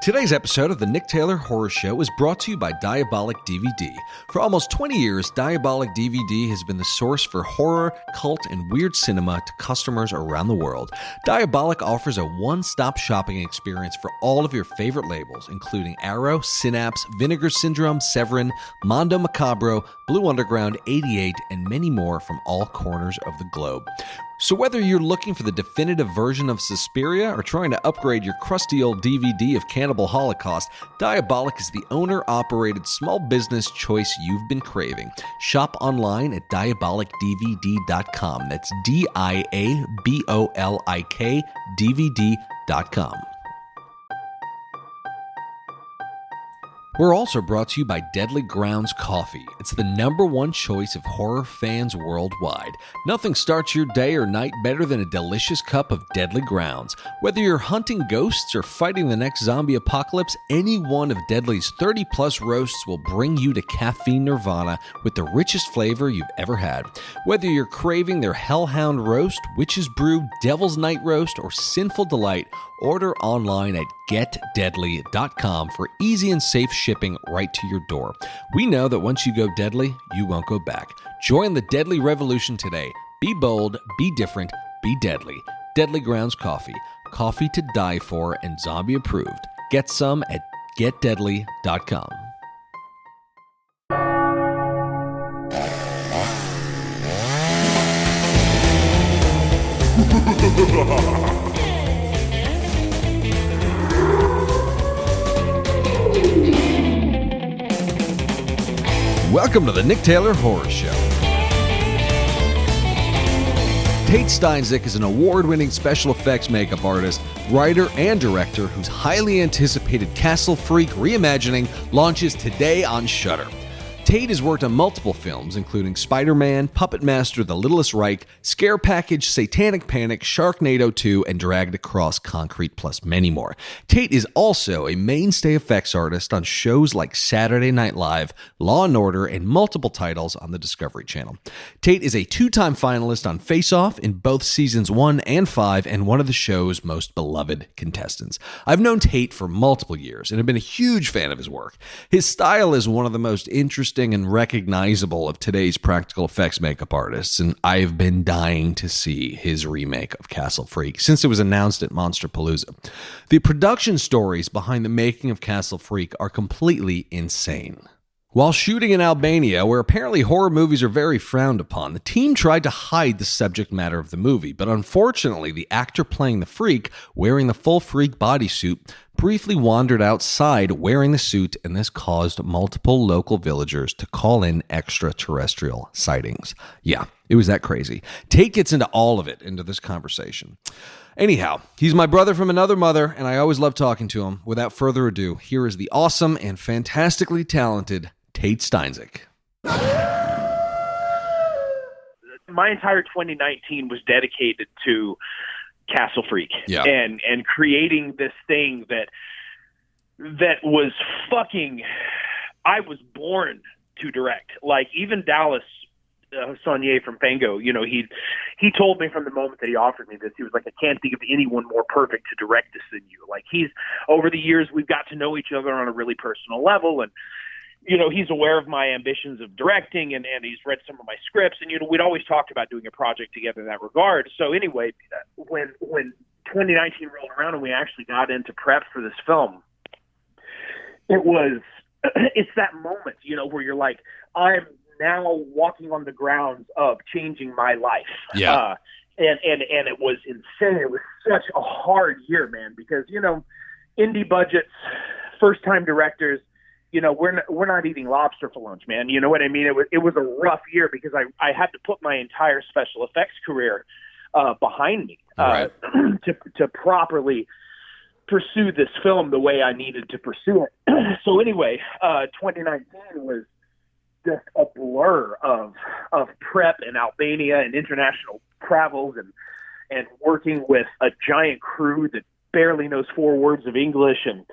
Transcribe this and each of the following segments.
Today's episode of the Nick Taylor Horror Show is brought to you by Diabolic DVD. For almost 20 years, Diabolic DVD has been the source for horror, cult, and weird cinema to customers around the world. Diabolic offers a one-stop shopping experience for all of your favorite labels, including Arrow, Synapse, Vinegar Syndrome, Severin, Mondo Macabro, Blue Underground, 88, and many more from all corners of the globe. So whether you're looking for the definitive version of Suspiria or trying to upgrade your crusty old DVD of Cannibal Holocaust, Diabolic is the owner-operated small business choice you've been craving. Shop online at diabolicdvd.com. That's DIABOLIK DVD.com. We're also brought to you by Deadly Grounds Coffee. It's the #1 choice of horror fans worldwide. Nothing starts your day or night better than a delicious cup of Deadly Grounds. Whether you're hunting ghosts or fighting the next zombie apocalypse, any one of Deadly's 30-plus roasts will bring you to caffeine nirvana with the richest flavor you've ever had. Whether you're craving their Hellhound Roast, Witch's Brew, Devil's Night Roast, or Sinful Delight, order online at getdeadly.com for easy and safe shipping right to your door. We know that once you go deadly, you won't go back. Join the deadly revolution today. Be bold, be different, be deadly. Deadly Grounds Coffee. Coffee to die for and zombie approved. Get some at getdeadly.com. Welcome to the Nick Taylor Horror Show. Tate Steinsick is an award-winning special effects makeup artist, writer, and director whose highly anticipated Castle Freak reimagining launches today on Shudder. Tate has worked on multiple films, including Spiderman, Puppet Master, The Littlest Reich, Scare Package, Satanic Panic, Sharknado 2, and Dragged Across Concrete, plus many more. Tate is also a mainstay effects artist on shows like Saturday Night Live, Law & Order, and multiple titles on the Discovery Channel. Tate is a 2-time finalist on Face Off in both seasons 1 and 5, and one of the show's most beloved contestants. I've known Tate for multiple years and have been a huge fan of his work. His style is one of the most interesting and recognizable of today's practical effects makeup artists, and I've been dying to see his remake of Castle Freak since it was announced at Monsterpalooza. The production stories behind the making of Castle Freak are completely insane. While shooting in Albania, where apparently horror movies are very frowned upon, the team tried to hide the subject matter of the movie, but unfortunately, the actor playing the freak, wearing the full freak bodysuit, briefly wandered outside wearing the suit, and this caused multiple local villagers to call in extraterrestrial sightings. Yeah, it was that crazy. Tate gets into all of it into this conversation. Anyhow, he's my brother from another mother, and I always love talking to him. Without further ado, here is the awesome and fantastically talented Tate Steinsick. My entire 2019 was dedicated to Castle Freak, and creating this thing that was fucking. I was born to direct. Like even Dallas Saunier from Fango, you know, he told me from the moment that he offered me this, he was like, I can't think of anyone more perfect to direct this than you. Like over the years we've got to know each other on a really personal level, and you know, he's aware of my ambitions of directing, and he's read some of my scripts, and, you know, we'd always talked about doing a project together in that regard. So anyway, when 2019 rolled around and we actually got into prep for this film, it's that moment, you know, where you're like, I'm now walking on the grounds of changing my life. Yeah. And it was insane. It was such a hard year, man, because, you know, indie budgets, first-time directors, you know, we're not eating lobster for lunch, man. You know what I mean? It was a rough year because I had to put my entire special effects career behind me to properly pursue this film the way I needed to pursue it. So anyway, 2019 was just a blur of prep in Albania and international travels and working with a giant crew that barely knows 4 words of English, and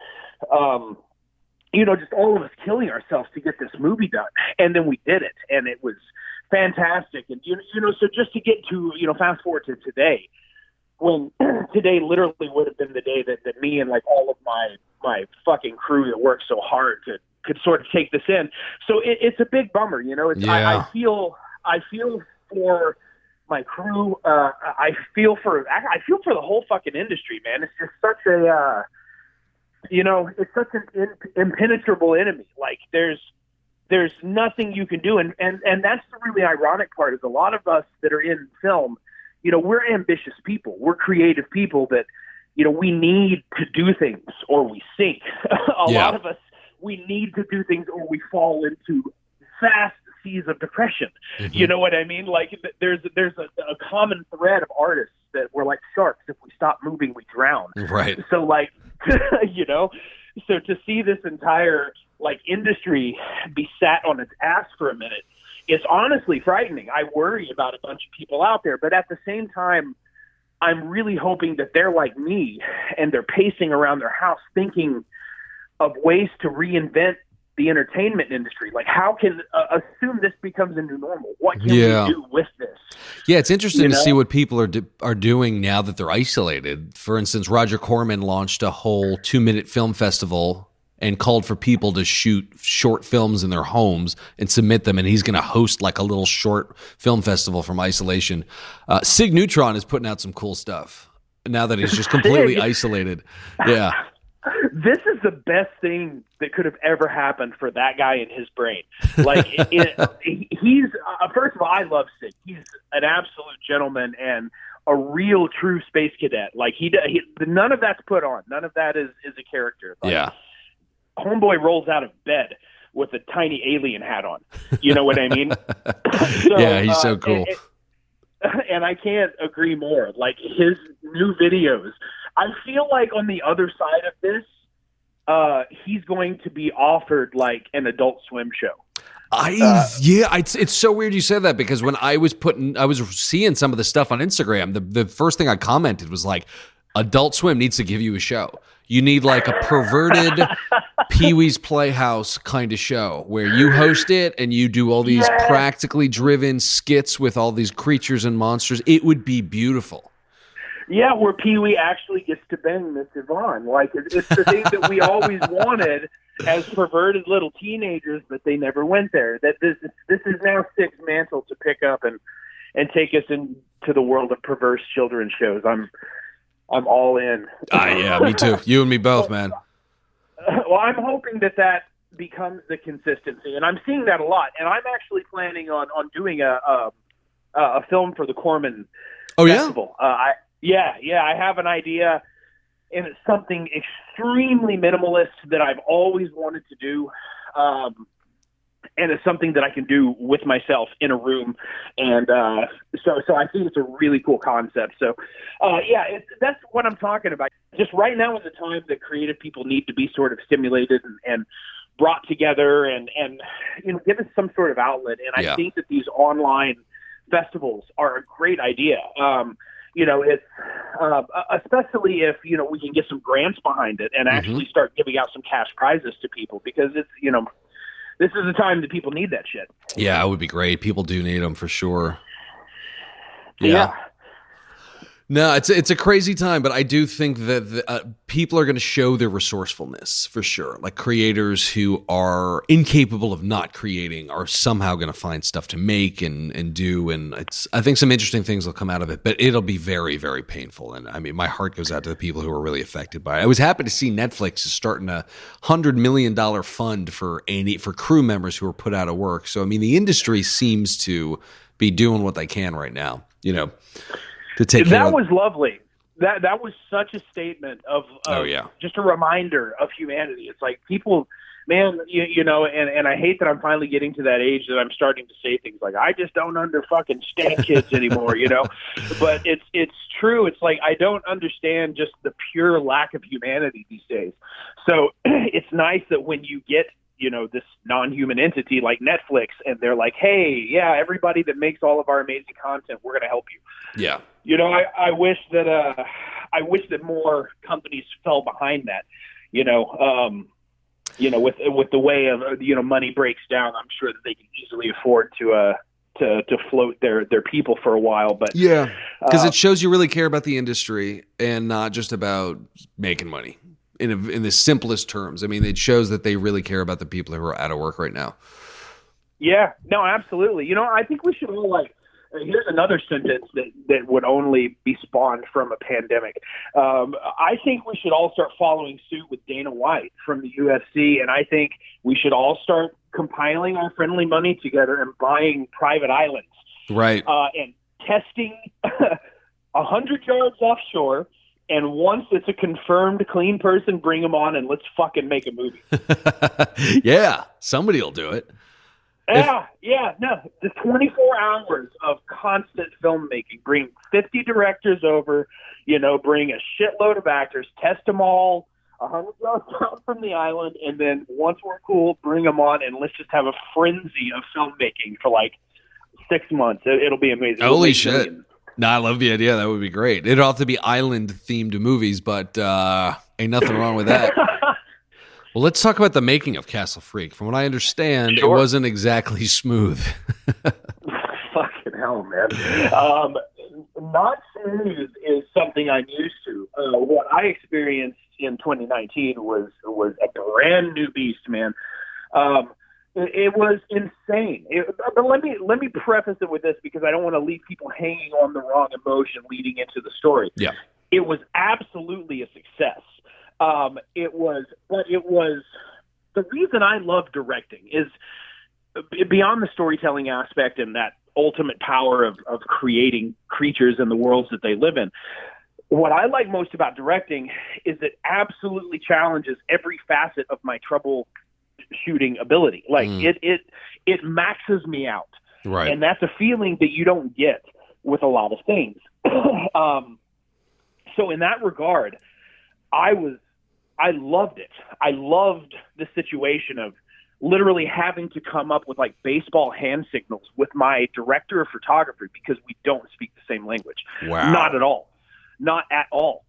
you know, just all of us killing ourselves to get this movie done. And then we did it, and it was fantastic. And, you know, so just to get to, you know, fast forward to today, when today literally would have been the day that me and like all of my my fucking crew that works so hard could sort of take this in. So it's a big bummer, you know. I feel for my crew. I feel for the whole fucking industry, man. It's just such a it's such an impenetrable enemy. Like there's nothing you can do, and that's the really ironic part. Is a lot of us that are in film, you know, we're ambitious people. We're creative people that, you know, we need to do things or we sink. A lot of us, we need to do things or we fall into vast seas of depression. Mm-hmm. You know what I mean? Like there's a common thread of artists that we're like sharks. If we stop moving, we drown. Right. So like, you know, so to see this entire like industry be sat on its ass for a minute, it's honestly frightening. I worry about a bunch of people out there, but at the same time, I'm really hoping that they're like me and they're pacing around their house thinking of ways to reinvent the entertainment industry. Like how can, assume this becomes a new normal. What can we do with this? Yeah, it's interesting to see what people are doing now that they're isolated. For instance, Roger Corman launched a whole 2-minute film festival and called for people to shoot short films in their homes and submit them, and he's going to host like a little short film festival from isolation. Sig Neutron is putting out some cool stuff now that he's just completely isolated. Yeah. This is the best thing that could have ever happened for that guy in his brain. Like, he's first of all, I love Sig. He's an absolute gentleman and a real, true space cadet. Like he none of that's put on. None of that is a character. Like, yeah. Homeboy rolls out of bed with a tiny alien hat on. You know what I mean? So, yeah, he's so cool. And I can't agree more. Like his new videos, I feel like on the other side of this, he's going to be offered like an Adult Swim show. It's so weird you said that, because when I was seeing some of the stuff on Instagram, the first thing I commented was like, Adult Swim needs to give you a show. You need like a perverted Pee-wee's Playhouse kind of show where you host it and you do all these practically driven skits with all these creatures and monsters. It would be beautiful. Yeah, where Pee-wee actually gets to bang Miss Yvonne. Like, it's the thing that we always wanted as perverted little teenagers, but they never went there. That this is now Sig's mantle to pick up and take us into the world of perverse children's shows. I'm all in. Yeah, me too. You and me both, man. Well, I'm hoping that becomes the consistency, and I'm seeing that a lot. And I'm actually planning on doing a film for the Corman Festival. I have an idea, and it's something extremely minimalist that I've always wanted to do. And it's something that I can do with myself in a room. And so I think it's a really cool concept. So, that's what I'm talking about. Just right now is the time that creative people need to be sort of stimulated and brought together and you know, give us some sort of outlet. And I think that these online festivals are a great idea. You know, it's especially if, you know, we can get some grants behind it and actually start giving out some cash prizes to people, because it's, you know, this is the time that people need that shit. Yeah, it would be great. People do need them for sure. Yeah. No, it's a crazy time, but I do think that people are going to show their resourcefulness for sure. Like creators who are incapable of not creating are somehow going to find stuff to make and do. And I think some interesting things will come out of it, but it'll be very, very painful. And I mean, my heart goes out to the people who are really affected by it. I was happy to see Netflix is starting a $100 million fund for crew members who are put out of work. So, I mean, the industry seems to be doing what they can right now, you know. That was lovely. That was such a statement of just a reminder of humanity. It's like people, man, you know, and I hate that I'm finally getting to that age that I'm starting to say things like, I just don't fucking stand kids anymore, you know. But it's true. It's like I don't understand just the pure lack of humanity these days. So it's nice that when you get, you know, this non-human entity like Netflix, and they're like, hey, yeah, everybody that makes all of our amazing content, we're going to help you. Yeah. You know, I wish that more companies fell behind that, you know, with the way of, you know, money breaks down. I'm sure that they can easily afford to float their people for a while. But yeah, because it shows you really care about the industry and not just about making money. in the simplest terms. I mean, it shows that they really care about the people who are out of work right now. Yeah, no, absolutely. You know, I think we should all here's another sentence that would only be spawned from a pandemic. I think we should all start following suit with Dana White from the UFC, and I think we should all start compiling our friendly money together and buying private islands. Right. And testing 100 yards offshore, and once it's a confirmed clean person, bring them on and let's fucking make a movie. Yeah, somebody will do it. No, the 24 hours of constant filmmaking. Bring 50 directors over, bring a shitload of actors, test them all 100 yards out from the island, and then once we're cool, bring them on, and let's just have a frenzy of filmmaking for 6 months. It'll be amazing. Holy shit. Millions. No, I love the idea. That would be great. It'd have to be island-themed movies, but ain't nothing wrong with that. Well, let's talk about the making of Castle Freak. From what I understand, It wasn't exactly smooth. Fucking hell, man. Not smooth is something I'm used to. What I experienced in 2019 was a brand new beast, man. It was insane. But let me preface it with this, because I don't want to leave people hanging on the wrong emotion leading into the story. Yeah. It was absolutely a success. It was the reason I love directing is beyond the storytelling aspect and that ultimate power of creating creatures and the worlds that they live in. What I like most about directing is it absolutely challenges every facet of my troubleshooting ability. It maxes me out. Right. And that's a feeling that you don't get with a lot of things. So in that regard, I loved it. I loved the situation of literally having to come up with baseball hand signals with my director of photography because we don't speak the same language. Wow. Not at all. Not at all.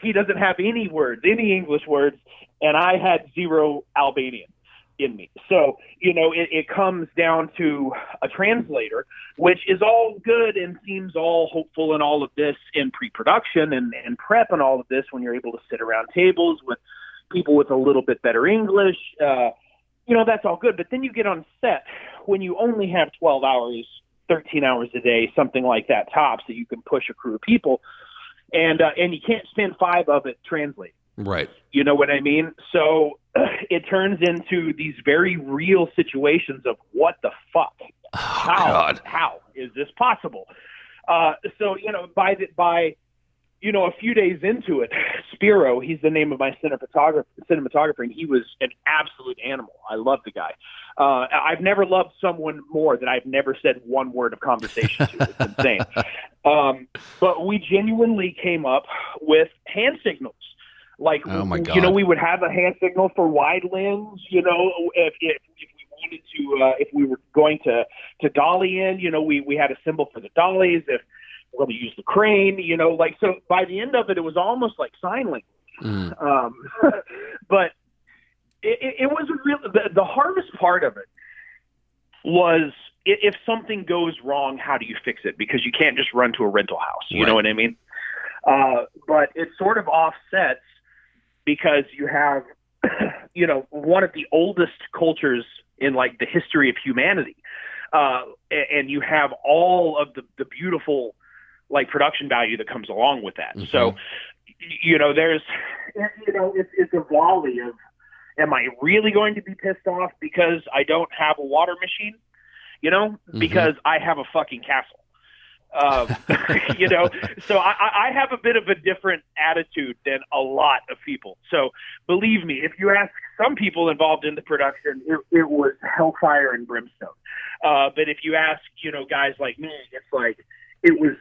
He doesn't have any words, any English words, and I had zero Albanian in me. So, it comes down to a translator, which is all good and seems all hopeful and all of this in pre-production and prep and all of this when you're able to sit around tables with people with a little bit better English. That's all good. But then you get on set when you only have 12 hours, 13 hours a day, something like that tops, that you can push a crew of people. And you can't spend 5 of it translating. Right. You know what I mean? So it turns into these very real situations of what the fuck? How is this possible? So, by a few days into it, Spiro, he's the name of my cinematographer, and he was an absolute animal. I love the guy. I've never loved someone more that I've never said one word of conversation to. It's insane. But we genuinely came up with hand signals. Oh my God. We would have a hand signal for wide lens, if we wanted to, if we were going to dolly in, we had a symbol for the dollies. If we're going to use the crane, so by the end of it, it was almost like sign language. But it was the hardest part of it was if something goes wrong, how do you fix it? Because you can't just run to a rental house. You know what I mean? But it sort of offsets because you have, one of the oldest cultures in the history of humanity. And you have all of the beautiful, production value that comes along with that. Mm-hmm. So, there's, it's a volley of, am I really going to be pissed off because I don't have a water machine? Because I have a fucking castle. So I have a bit of a different attitude than a lot of people. So believe me, if you ask some people involved in the production, it was hellfire and brimstone. But if you ask, guys like me, it's it was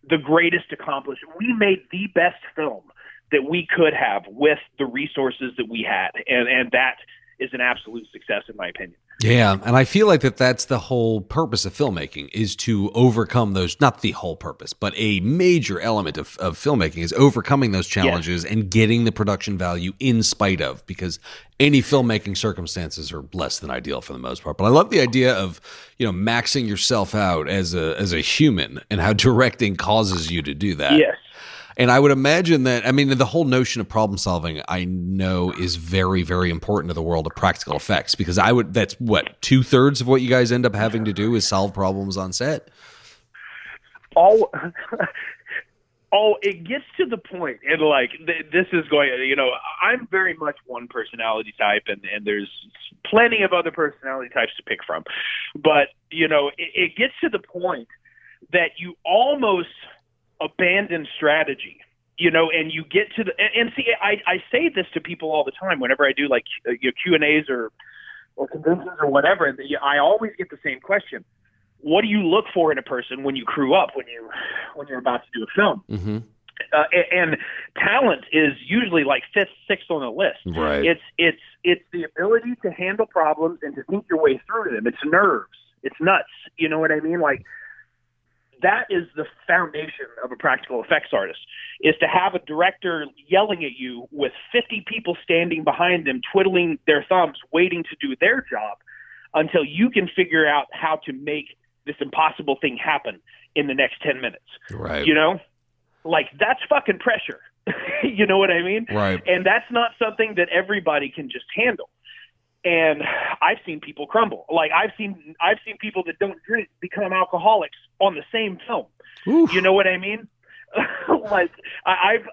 the greatest accomplishment. We made the best film that we could have with the resources that we had. And that is an absolute success in my opinion. Yeah, and I feel like that's the whole purpose of filmmaking, is to overcome those, not the whole purpose, but a major element of filmmaking is overcoming those challenges and getting the production value in spite of, because any filmmaking circumstances are less than ideal for the most part. But I love the idea of, maxing yourself out as a human and how directing causes you to do that. Yes. And I would imagine that, I mean, the whole notion of problem solving, I know, is very, very important to the world of practical effects, because that's what, 2/3 of what you guys end up having to do is solve problems on set. It gets to the point, and like this is going, I'm very much one personality type, and there's plenty of other personality types to pick from, but it gets to the point that you almost abandon strategy, and you get to and see, I say this to people all the time whenever I do like Q&As or conventions or whatever, and I always get the same question. What do you look for in a person when you crew up, when you're about to do a film? Mm-hmm. And talent is usually like fifth, sixth on the list. Right. It's the ability to handle problems and to think your way through them. It's nerves. It's nuts. You know what I mean? Like, that is the foundation of a practical effects artist, is to have a director yelling at you with 50 people standing behind them, twiddling their thumbs, waiting to do their job until you can figure out how to make this impossible thing happen in the next 10 minutes. Right. Like, that's fucking pressure. You know what I mean? Right. And that's not something that everybody can just handle. And I've seen people crumble. Like, I've seen people that don't drink become alcoholics on the same film. Oof. You know what I mean? Like,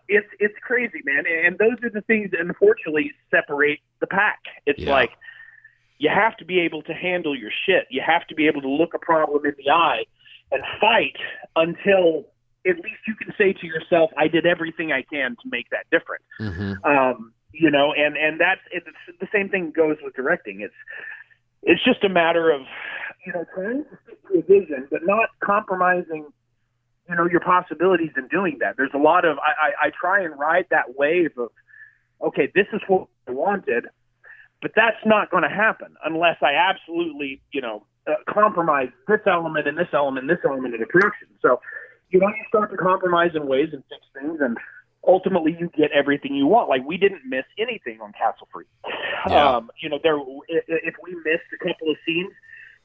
it's crazy, man. And those are the things that unfortunately separate the pack. It's like, you have to be able to handle your shit. You have to be able to look a problem in the eye and fight until at least you can say to yourself, I did everything I can to make that different. Mm-hmm. And it's the same thing goes with directing. It's just a matter of, trying to stick to a vision, but not compromising, your possibilities in doing that. There's a lot of, I try and ride that wave of, okay, this is what I wanted, but that's not going to happen unless I absolutely, compromise this element and this element and this element in the production. So, you start to compromise in ways and fix things, and ultimately you get everything you want. Like, we didn't miss anything on Castle Freak. Yeah. If we missed a couple of scenes,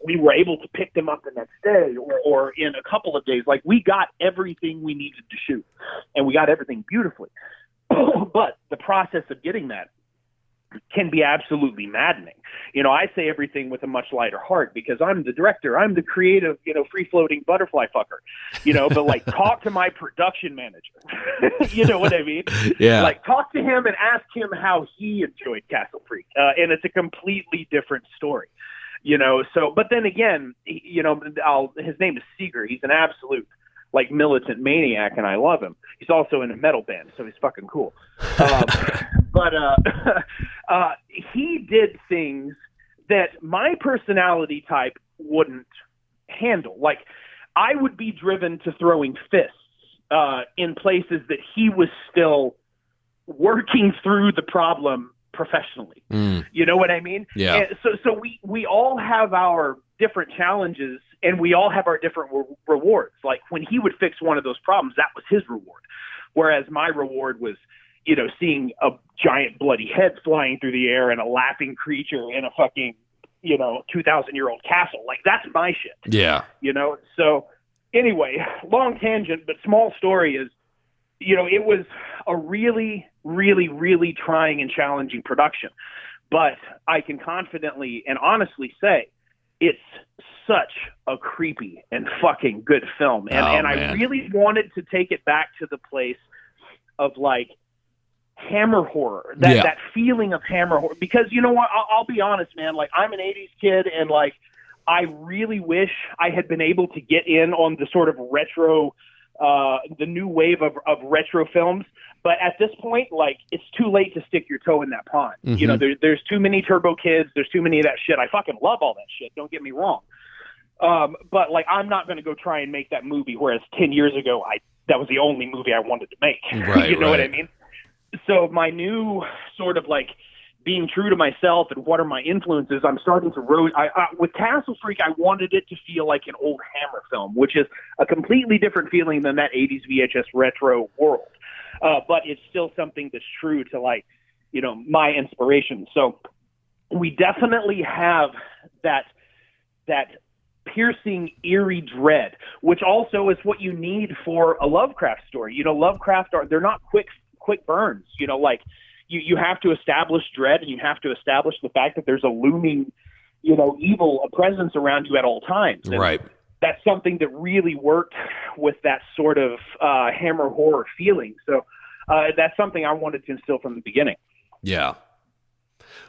we were able to pick them up the next day or in a couple of days. Like, we got everything we needed to shoot, and we got everything beautifully. But the process of getting that can be absolutely maddening. I say everything with a much lighter heart because I'm the director. I'm the creative, free-floating butterfly fucker, but like, talk to my production manager. You know what I mean? Yeah. Like, talk to him and ask him how he enjoyed Castle Freak. And it's a completely different story, so, but then again, his name is Seeger. He's an absolute, like, militant maniac, and I love him. He's also in a metal band, so he's fucking cool. But he did things that my personality type wouldn't handle. Like, I would be driven to throwing fists in places that he was still working through the problem professionally. You know what I mean? Yeah. And so we all have our different challenges, and we all have our different rewards. Like, when he would fix one of those problems, that was his reward. Whereas my reward was, seeing a giant bloody head flying through the air and a laughing creature in a fucking, 2,000-year-old castle. Like, that's my shit. Yeah. So anyway, long tangent, but small story is, it was a really, really, really trying and challenging production. But I can confidently and honestly say it's such a creepy and fucking good film. And, I really wanted to take it back to the place of, like, hammer horror, that feeling of hammer horror. Because, you know what, I'll be honest, man, like, I'm an 80s kid, and, like, I really wish I had been able to get in on the sort of retro, the new wave of retro films. But at this point, like, it's too late to stick your toe in that pond. Mm-hmm. There's too many Turbo Kids. There's too many of that shit. I fucking love all that shit. Don't get me wrong. But, like, I'm not going to go try and make that movie, whereas 10 years ago, that was the only movie I wanted to make. Right, you know what I mean? So my new sort of, like, being true to myself and what are my influences, I'm starting to with Castle Freak, I wanted it to feel like an old Hammer film, which is a completely different feeling than that 80s VHS retro world. But it's still something that's true to, like, my inspiration. So we definitely have that piercing, eerie dread, which also is what you need for a Lovecraft story. Lovecraft they're not quick burns. Like you have to establish dread, and you have to establish the fact that there's a looming, evil, a presence around you at all times. And right. That's something that really worked with that sort of Hammer horror feeling. So that's something I wanted to instill from the beginning. Yeah.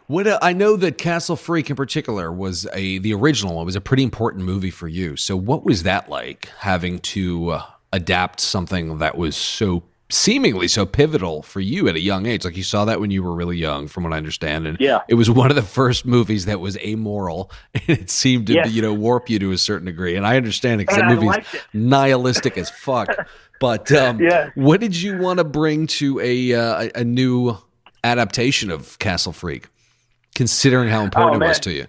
I know that Castle Freak in particular was the original one was a pretty important movie for you. So what was that like, having to adapt something that was seemingly so pivotal for you at a young age? Like, you saw that when you were really young, from what I understand. And it was one of the first movies that was amoral, and it seemed to warp you to a certain degree. And I understand it, because that movie's nihilistic as fuck. But what did you want to bring to a new adaptation of Castle Freak, considering how important it was to you?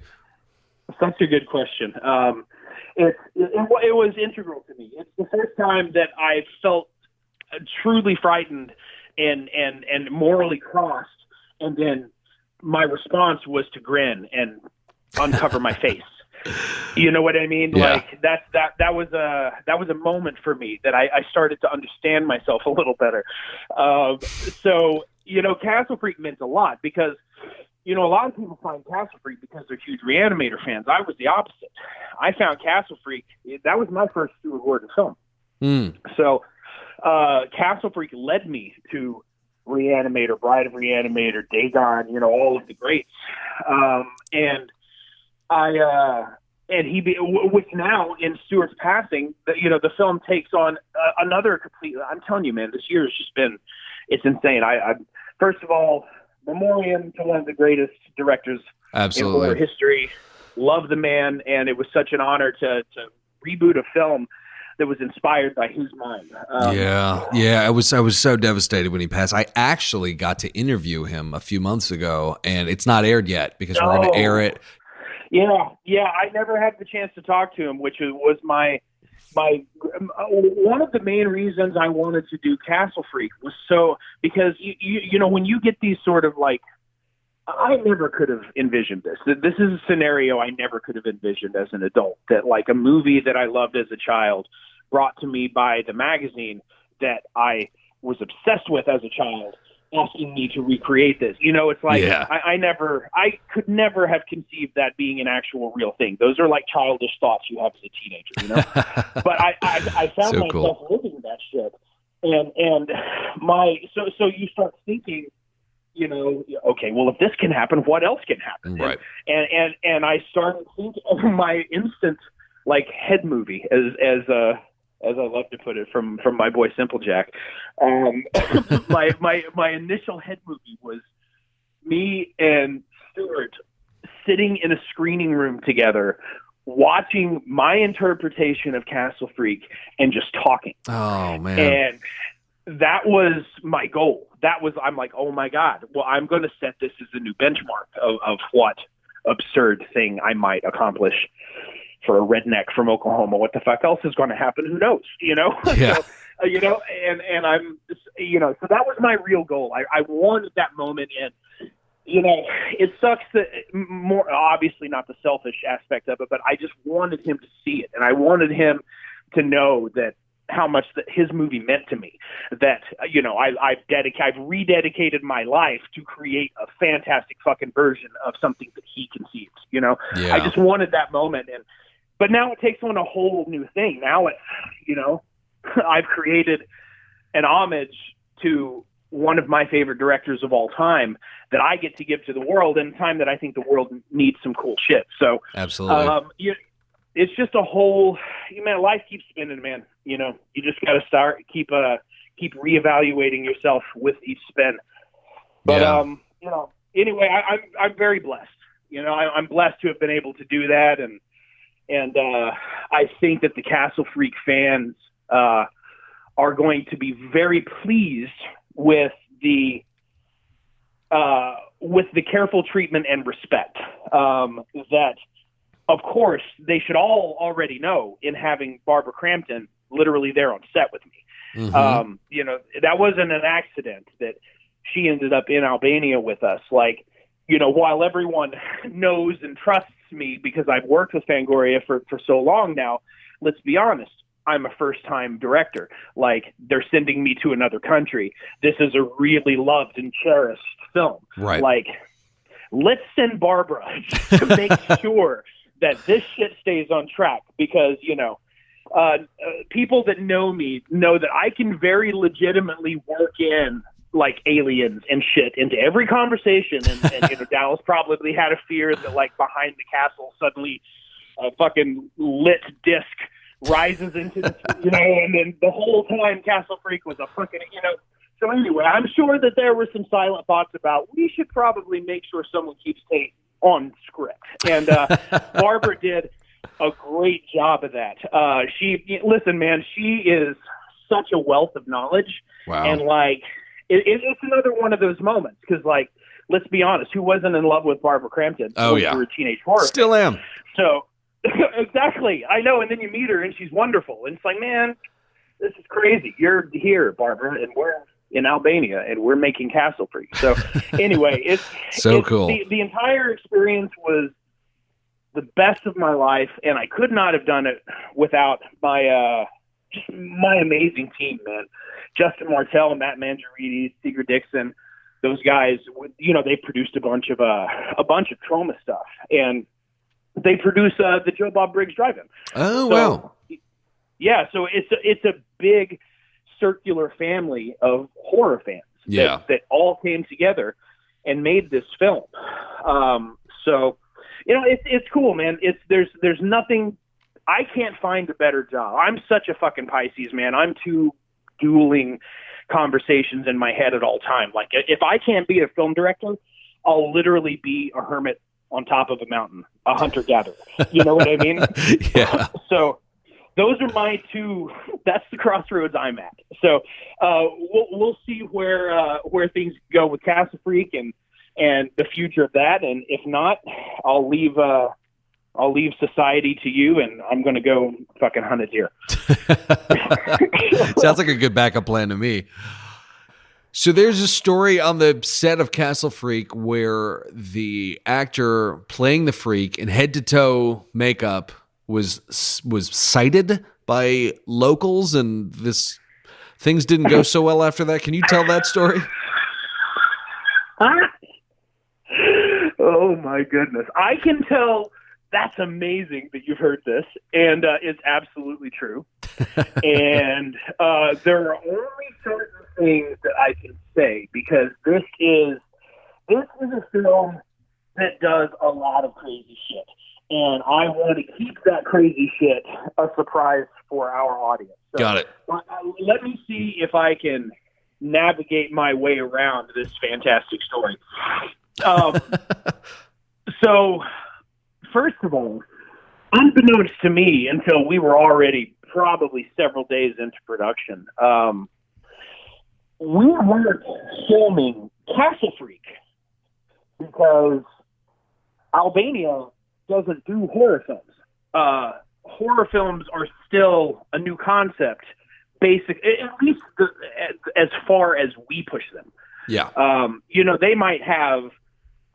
Such a good question. It was integral to me. It's the first time that I felt truly frightened and morally crossed, and then my response was to grin and uncover my face. You know what I mean? Yeah. Like that was a moment for me that I started to understand myself a little better. So Castle Freak meant a lot, because a lot of people find Castle Freak because they're huge Reanimator fans. I was the opposite. I found Castle Freak, that was my first Stuart Gordon film. So Castle Freak led me to Reanimator, Bride of Reanimator, Dagon, all of the greats. Which now, in Stuart's passing, the film takes on another complete. I'm telling you, man, this year has just been, it's insane. I first of all, memoriam to one of the greatest directors in horror history. Love the man, and it was such an honor to reboot a film that was inspired by his mind. I was so devastated when he passed. I actually got to interview him a few months ago, and it's not aired yet, because we're going to air it. Yeah, I never had the chance to talk to him, which was my one of the main reasons I wanted to do Castle Freak was because when you get these sort of, like, I never could have envisioned this. This is a scenario I never could have envisioned as an adult, that, like, a movie that I loved as a child, brought to me by the magazine that I was obsessed with as a child, asking me to recreate this. It's like, I could never have conceived that being an actual real thing. Those are like childish thoughts you have as a teenager, But I found myself living that shit. And so you start thinking, okay, well, if this can happen, what else can happen? Right. And I started thinking of my instant, like, head movie, as I love to put it, from my boy Simplejack. My initial head movie was me and Stuart sitting in a screening room together, watching my interpretation of Castle Freak and just talking. Oh, man. And that was my goal. I'm like, oh my God, well, I'm going to set this as a new benchmark of what absurd thing I might accomplish for a redneck from Oklahoma. What the fuck else is going to happen? Who knows? Yeah. So, and I'm, so that was my real goal. I wanted that moment, and, it sucks that, more obviously not the selfish aspect of it, but I just wanted him to see it. And I wanted him to know that how much that his movie meant to me, that, I've rededicated my life to create a fantastic fucking version of something that he conceived, Yeah. I just wanted that moment. But now it takes on a whole new thing. Now it's, I've created an homage to one of my favorite directors of all time that I get to give to the world in a time that I think the world needs some cool shit. So absolutely. It's just a whole, life keeps spinning, man. You just got to keep reevaluating yourself with each spin. But, anyway, I'm very blessed. I'm blessed to have been able to do that. And I think that the Castle Freak fans are going to be very pleased with the careful treatment and respect that, of course, they should all already know in having Barbara Crampton literally there on set with me. Mm-hmm. That wasn't an accident that she ended up in Albania with us. Like, while everyone knows and trusts me, because I've worked with Fangoria for so long now, let's be honest, I'm a first-time director. Like, they're sending me to another country. This is a really loved and cherished film. Right. Like, let's send Barbara to make sure that this shit stays on track, because, you know, people that know me know that I can very legitimately work in like aliens and shit into every conversation. And you know, Dallas probably had a fear that like behind the castle suddenly a fucking lit disc rises into the, you know, and then the whole time Castle Freak was a fucking, you know. So anyway, I'm sure that there were some silent thoughts about, we should probably make sure someone keeps Tate on script. And Barbara did a great job of that. Listen, man, she is such a wealth of knowledge. Wow. And like, it's another one of those moments, because like, let's be honest, who wasn't in love with Barbara Crampton? Oh yeah, for a teenage horror. Still am. So exactly, I know. And then you meet her, and she's wonderful. And it's like, man, this is crazy. You're here, Barbara, and we're in Albania, and we're making Castle Freak. So anyway, it's cool. The entire experience was the best of my life, and I could not have done it without my amazing team, man. Justin Martell, Matt Mangiarides, Seeger Dixon, those guys, you know, they produced a bunch of trauma stuff, and they produce the Joe Bob Briggs Drive-In. Oh, wow. Yeah, so it's a big circular family of horror fans that all came together and made this film. So, you know, it's cool, man. There's nothing. I can't find a better job. I'm such a fucking Pisces, man. I'm too dueling conversations in my head at all time. Like, if I can't be a film director, I'll literally be a hermit on top of a mountain, a hunter-gatherer. You know what I mean? Yeah. So those are my two. That's the crossroads I'm at. So we'll see where things go with Castle Freak and the future of that. And if not, I'll leave society to you, and I'm going to go fucking hunt a deer. Sounds like a good backup plan to me. So there's a story on the set of Castle Freak where the actor playing the freak in head-to-toe makeup was cited by locals, and things didn't go so well after that. Can you tell that story? Oh my goodness. I can tell. That's amazing that you've heard this, and it's absolutely true. And there are only certain things that I can say, because this is a film that does a lot of crazy shit, and I want to keep that crazy shit a surprise for our audience. So, got it. Let me see if I can navigate my way around this fantastic story. So, first of all, unbeknownst to me, until we were already probably several days into production, we weren't filming Castle Freak because Albania doesn't do horror films. Horror films are still a new concept, at least as far as we push them. Yeah. You know, they might have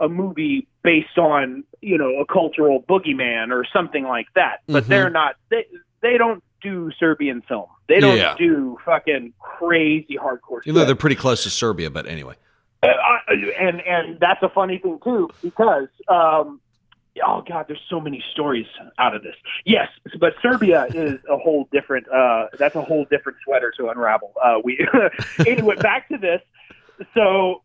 a movie based on, you know, a cultural boogeyman or something like that, but they're not, they don't do Serbian film. They don't do fucking crazy hardcore stuff. They're pretty close to Serbia, but anyway. And that's a funny thing too, because, oh God, there's so many stories out of this. Yes, but Serbia is a whole different, that's a whole different sweater to unravel. Anyway, back to this. So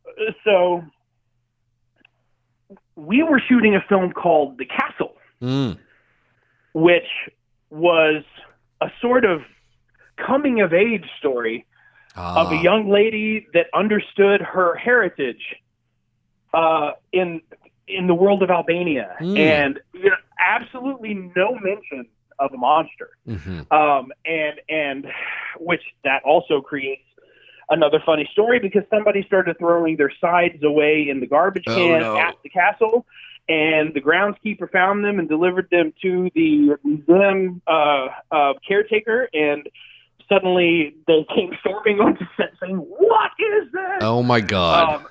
we were shooting a film called The Castle, which was a sort of coming-of-age story of a young lady that understood her heritage in the world of Albania, and you know, absolutely no mention of a monster, and which that also creates another funny story, because somebody started throwing their sides away in the garbage can at the castle, and the groundskeeper found them and delivered them to the museum caretaker, and suddenly they came storming onto set saying, "What is this?" Oh my God.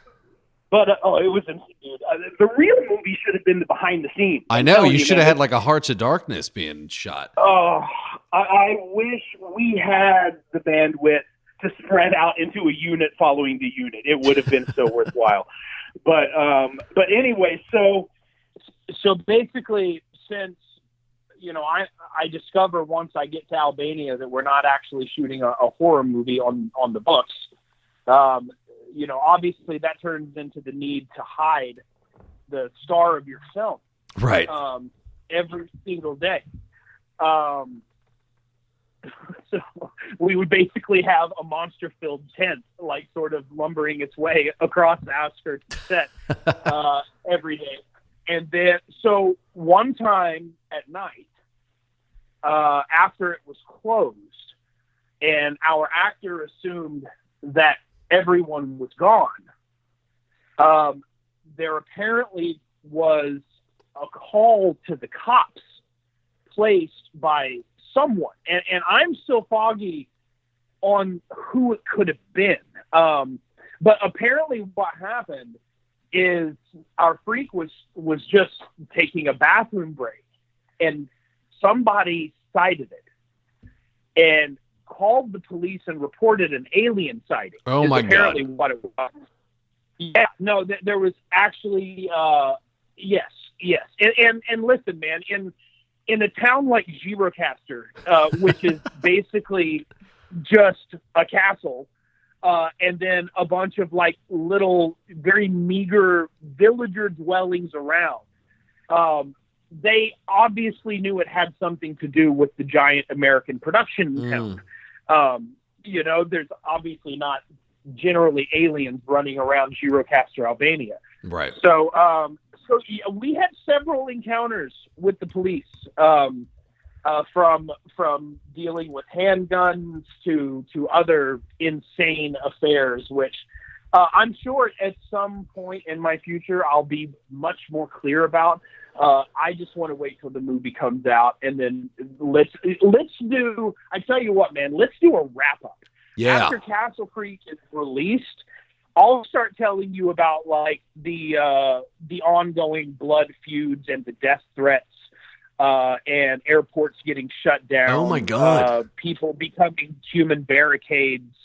But it was insane, dude. The real movie should have been the behind the scenes. I know, you should have had like a Hearts of Darkness being shot. Oh, I wish we had the bandwidth to spread out into a unit following the unit. It would have been so worthwhile. But anyway, so basically, since I discover once I get to Albania that we're not actually shooting a horror movie on the books. Obviously that turns into the need to hide the star of your film, right? Every single day. So we would basically have a monster-filled tent, like sort of lumbering its way across the outskirts of the set every day. And then, so one time at night, after it was closed, and our actor assumed that everyone was gone, there apparently was a call to the cops placed by someone, and I'm still foggy on who it could have been. But apparently what happened is our freak was just taking a bathroom break, and somebody sighted it and called the police and reported an alien sighting. Oh my apparently God. What it was. Yeah, no, there was actually, yes. And listen, man, in a town like Girocaster, which is basically just a castle, and then a bunch of like little, very meager villager dwellings around, they obviously knew it had something to do with the giant American production town. There's obviously not generally aliens running around Girocaster, Albania. Right. So yeah, we had several encounters with the police, from dealing with handguns to other insane affairs, which I'm sure at some point in my future I'll be much more clear about. I just want to wait till the movie comes out, and then let's do. I tell you what, man, let's do a wrap up. Yeah. After Castle Creek is released, I'll start telling you about like the ongoing blood feuds and the death threats, and airports getting shut down. Oh my God. People becoming human barricades,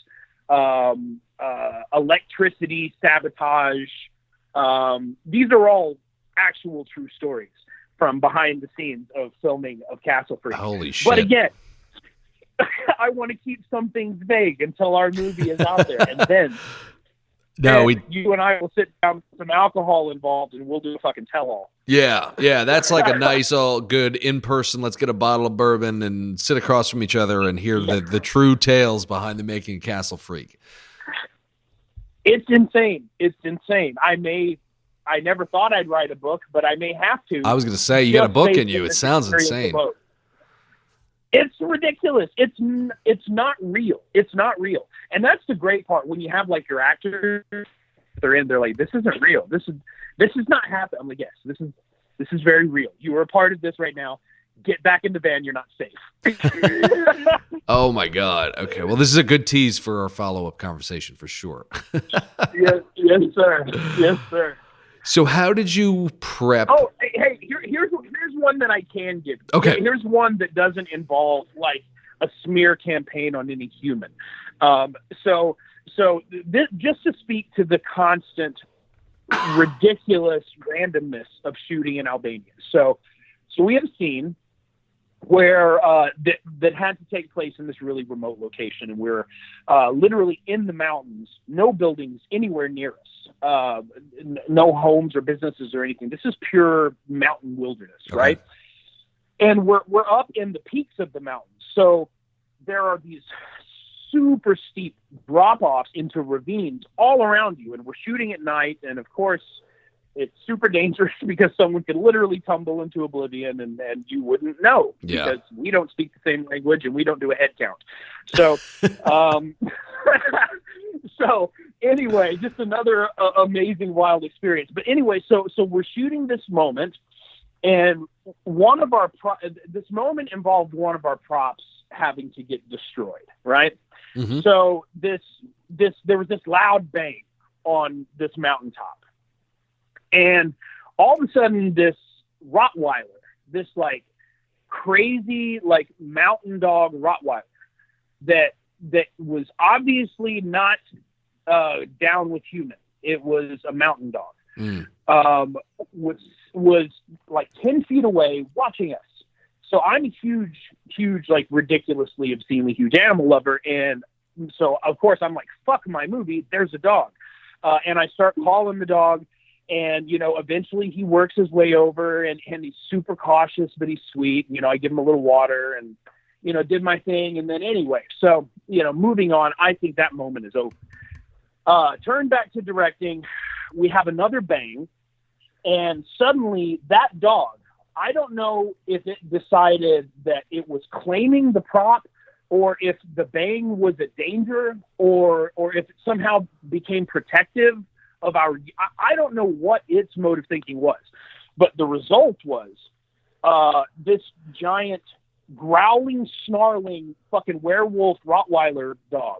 electricity sabotage. These are all actual true stories from behind the scenes of filming of Castle Freak. Holy shit. But again, I want to keep some things vague until our movie is out there, and then you and I will sit down with some alcohol involved, and we'll do a fucking tell-all. Yeah, that's like a nice, all good in-person, let's get a bottle of bourbon and sit across from each other and hear the true tales behind the making of Castle Freak. It's insane. I never thought I'd write a book, but I may have to. I was going to say, you got a book in you. It sounds insane. It's ridiculous. It's not real. It's not real. And that's the great part when you have like your actors, they're like, this isn't real. This is not happening. I'm like, yes, this is very real. You are a part of this right now. Get back in the van. You're not safe. Oh my God. Okay. Well, this is a good tease for our follow-up conversation for sure. Yes, sir. Yes, sir. So how did you prep? Oh, hey, here's one that I can give. Okay. Here's one that doesn't involve like a smear campaign on any human. So this, just to speak to the constant ridiculous randomness of shooting in Albania. So we have a scene where that had to take place in this really remote location, and we're literally in the mountains, no buildings anywhere near us, no homes or businesses or anything. This is pure mountain wilderness, okay. Right? And we're up in the peaks of the mountains, so there are these super steep drop-offs into ravines all around you, and we're shooting at night, and of course it's super dangerous because someone could literally tumble into oblivion and you wouldn't know because we don't speak the same language and we don't do a head count. So, so anyway, just another amazing, wild experience. But anyway, so we're shooting this moment, and one of our this moment involved one of our props having to get destroyed, right? Mm-hmm. So there was this loud bang on this mountaintop. And all of a sudden, this Rottweiler, this like crazy like mountain dog Rottweiler that was obviously not down with humans. It was a mountain dog. Was like 10 feet away watching us. So I'm a huge, like ridiculously obscenely huge animal lover. And so of course I'm like, fuck my movie. There's a dog. And I start calling the dog. And, eventually he works his way over and he's super cautious, but he's sweet. I give him a little water and, did my thing. And then anyway, so, moving on, I think that moment is over. Turn back to directing. We have another bang. And suddenly that dog, I don't know if it decided that it was claiming the prop or if the bang was a danger or if it somehow became protective of I don't know what its mode of thinking was, but the result was this giant growling, snarling fucking werewolf Rottweiler dog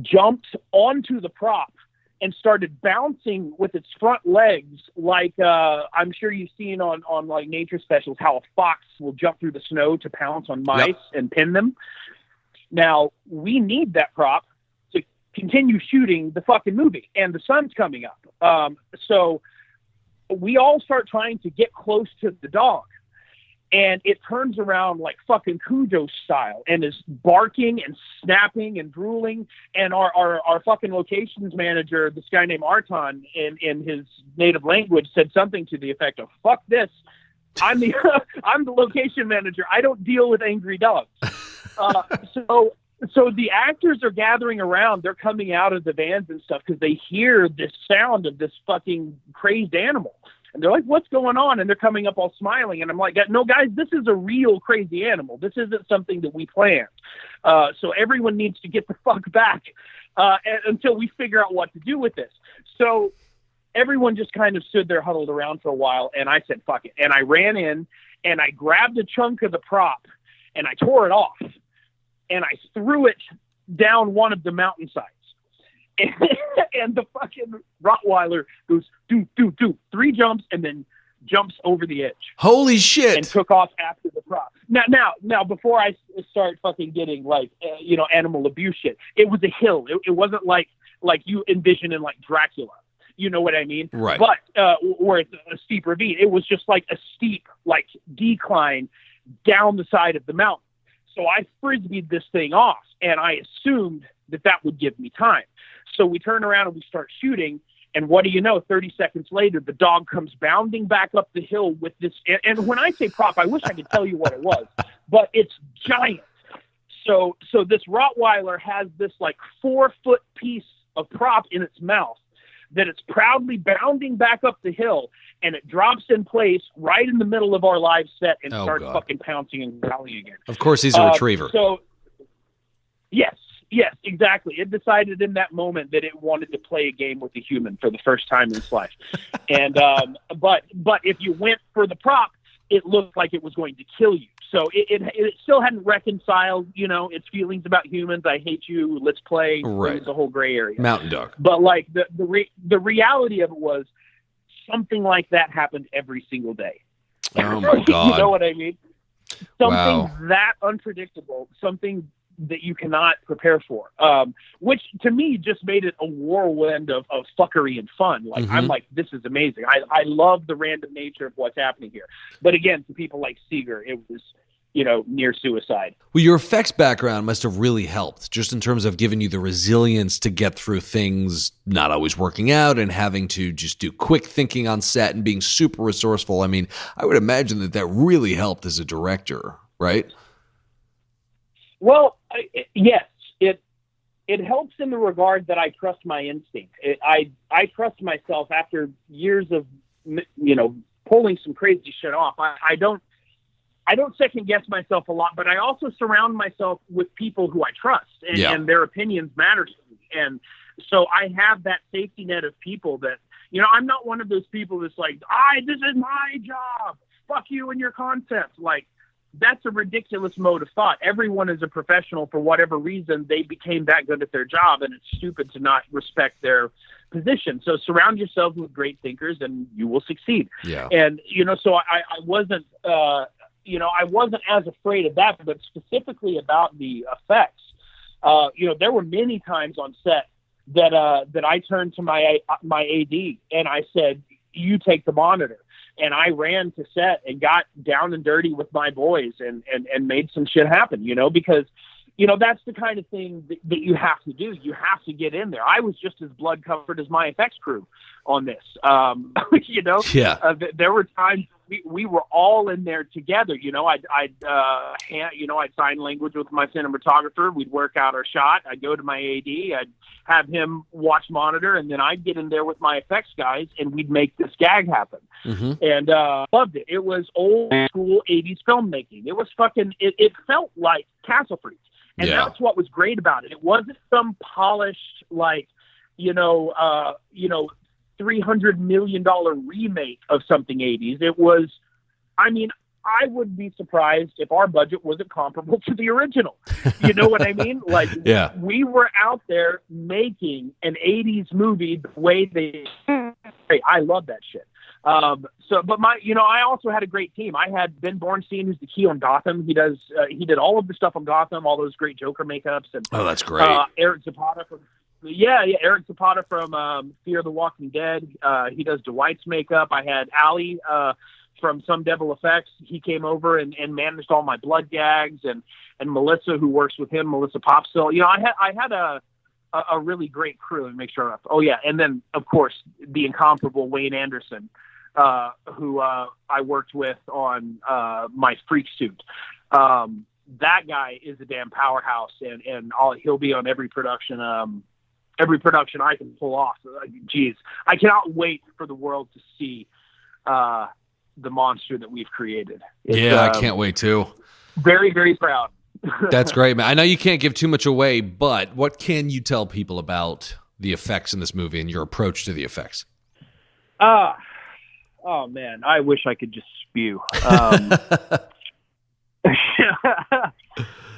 jumped onto the prop and started bouncing with its front legs like I'm sure you've seen on like nature specials how a fox will jump through the snow to pounce on mice and pin them. Now, we need that prop to continue shooting the fucking movie, and the sun's coming up. So we all start trying to get close to the dog, and it turns around like fucking Cujo style and is barking and snapping and drooling. And our fucking locations manager, this guy named Arton, in his native language, said something to the effect of, fuck this. I'm the location manager. I don't deal with angry dogs. So the actors are gathering around. They're coming out of the vans and stuff because they hear this sound of this fucking crazed animal. And they're like, what's going on? And they're coming up all smiling. And I'm like, no, guys, this is a real crazy animal. This isn't something that we planned. So everyone needs to get the fuck back until we figure out what to do with this. So everyone just kind of stood there huddled around for a while. And I said, fuck it. And I ran in and I grabbed a chunk of the prop and I tore it off. And I threw it down one of the mountainsides. And the fucking Rottweiler goes, do, 3 jumps, and then jumps over the edge. Holy shit. And took off after the prop. Now, before I start fucking getting, like, animal abuse shit, it was a hill. It wasn't like you envision in, like, Dracula. You know what I mean? Right. But, where it's a steep ravine, it was just like a steep, like, decline down the side of the mountain. So I frisbeed this thing off, and I assumed that would give me time. So we turn around and we start shooting, and what do you know, 30 seconds later, the dog comes bounding back up the hill with this, and when I say prop, I wish I could tell you what it was, but it's giant. So this Rottweiler has this like 4-foot piece of prop in its mouth that it's proudly bounding back up the hill, and it drops in place right in the middle of our live set and starts fucking pouncing and growling again. Of course, he's a retriever. So, yes, exactly. It decided in that moment that it wanted to play a game with a human for the first time in its life. And but if you went for the prop, it looked like it was going to kill you. So it still hadn't reconciled, its feelings about humans. I hate you. Let's play. Right. It's a whole gray area. Mountain dog. But like the reality of it was something like that happened every single day. Oh my God. You know what I mean? Something that unpredictable, something that you cannot prepare for, which to me just made it a whirlwind of fuckery and fun. Like, I'm like, this is amazing. I love the random nature of what's happening here. But again, to people like Seeger, it was, near suicide. Well, your effects background must have really helped, just in terms of giving you the resilience to get through things not always working out and having to just do quick thinking on set and being super resourceful. I mean, I would imagine that really helped as a director, right? Well, yes, it helps in the regard that I trust my instinct. I trust myself after years of, pulling some crazy shit off. I don't second guess myself a lot, but I also surround myself with people who I trust and their opinions matter to me. And so I have that safety net of people that, I'm not one of those people that's like, this is my job. Fuck you and your concepts. Like, that's a ridiculous mode of thought. Everyone is a professional for whatever reason. They became that good at their job, and it's stupid to not respect their position. So surround yourself with great thinkers and you will succeed. Yeah. And, so I wasn't, I wasn't as afraid of that, but specifically about the effects. There were many times on set that I turned to my AD and I said, you take the monitor. And I ran to set and got down and dirty with my boys and made some shit happen, because, that's the kind of thing that you have to do. You have to get in there. I was just as blood covered as my FX crew on this. Yeah. There were times we were all in there together. I'd sign language with my cinematographer. We'd work out our shot. I'd go to my AD. I'd have him watch monitor, and then I'd get in there with my effects guys, and we'd make this gag happen. Mm-hmm. And loved it. It was old school 80s filmmaking. It was it felt like Castle Freak. And that's what was great about it. It wasn't some polished, $300 million remake of something 80s. It was, I would be surprised if our budget wasn't comparable to the original. You know what I mean? We were out there making an 80s movie the way they. I love that shit. I also had a great team. I had Ben Bornstein, who's the key on Gotham. He did all of the stuff on Gotham, all those great Joker makeups, and that's great. Eric Zapata Eric Zapata from Fear the Walking Dead. He does Dwight's makeup. I had Ali from Some Devil Effects. He came over and managed all my blood gags, and Melissa, who works with him, Melissa Popsill. I had a really great crew. And make sure. Oh yeah, and then of course the incomparable Wayne Anderson, who I worked with on my freak suit. That guy is a damn powerhouse, and he'll be on every production I can pull off. Geez, I cannot wait for the world to see the monster that we've created. I can't wait too. Very, very proud. That's great, man. I know you can't give too much away, but what can you tell people about the effects in this movie and your approach to the effects? Oh man, I wish I could just spew.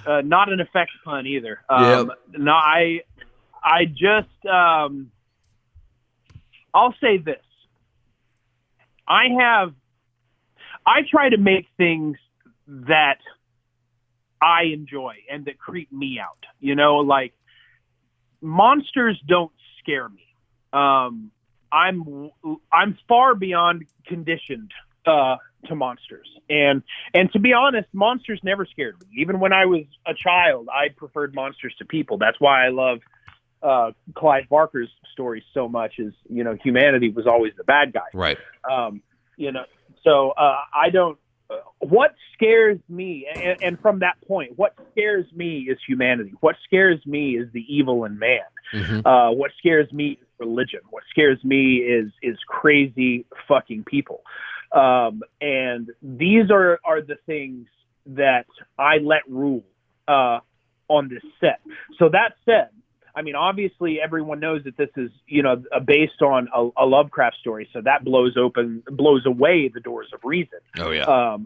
Not an effects pun either. No, I just, I'll say this. I try to make things that I enjoy and that creep me out. Like monsters don't scare me. I'm far beyond conditioned to monsters, and to be honest, monsters never scared me. Even when I was a child, I preferred monsters to people. That's why I love Clive Barker's story so much. Is humanity was always the bad guy, right? So I don't. What scares me, and from that point, what scares me is humanity. What scares me is the evil in man. Mm-hmm. What scares me is religion. What scares me is crazy fucking people. And these are the things that I let rule on this set. So that said, obviously everyone knows that this is, based on a Lovecraft story. So that blows away the doors of reason. Oh yeah.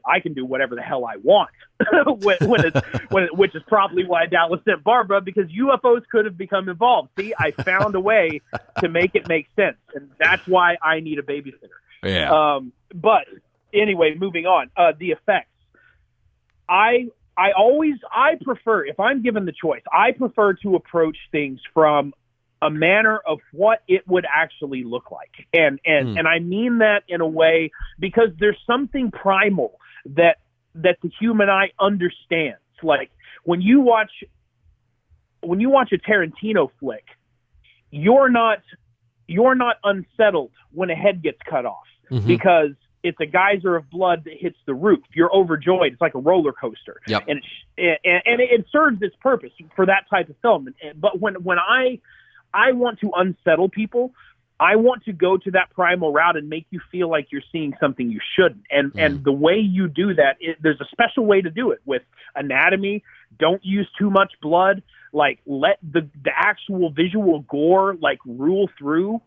I can do whatever the hell I want, which is probably why Dallas sent Barbara, because UFOs could have become involved. See, I found a way to make it make sense, and that's why I need a babysitter. Yeah. But anyway, moving on. The effects. I prefer, if I'm given the choice, I prefer to approach things from a manner of what it would actually look like. And I mean that in a way because there's something primal that the human eye understands. Like when you watch a Tarantino flick, you're not unsettled when a head gets cut off, mm-hmm. because it's a geyser of blood that hits the roof. You're overjoyed. It's like a roller coaster. Yep. And it serves its purpose for that type of film. But when I want to unsettle people, I want to go to that primal route and make you feel like you're seeing something you shouldn't. And the way you do that, there's a special way to do it with anatomy. Don't use too much blood. Like let the actual visual gore like rule through.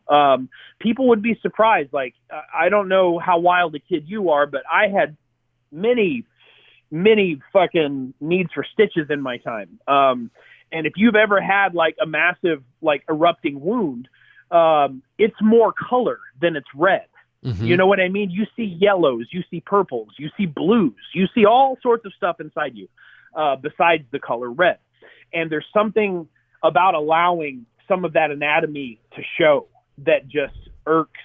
People would be surprised. Like I don't know how wild a kid you are, but I had many fucking needs for stitches in my time. And if you've ever had like a massive like erupting wound, it's more color than it's red. Mm-hmm. You know what I mean? You see yellows, you see purples, you see blues, you see all sorts of stuff inside you besides the color red. And there's something about allowing some of that anatomy to show that just irks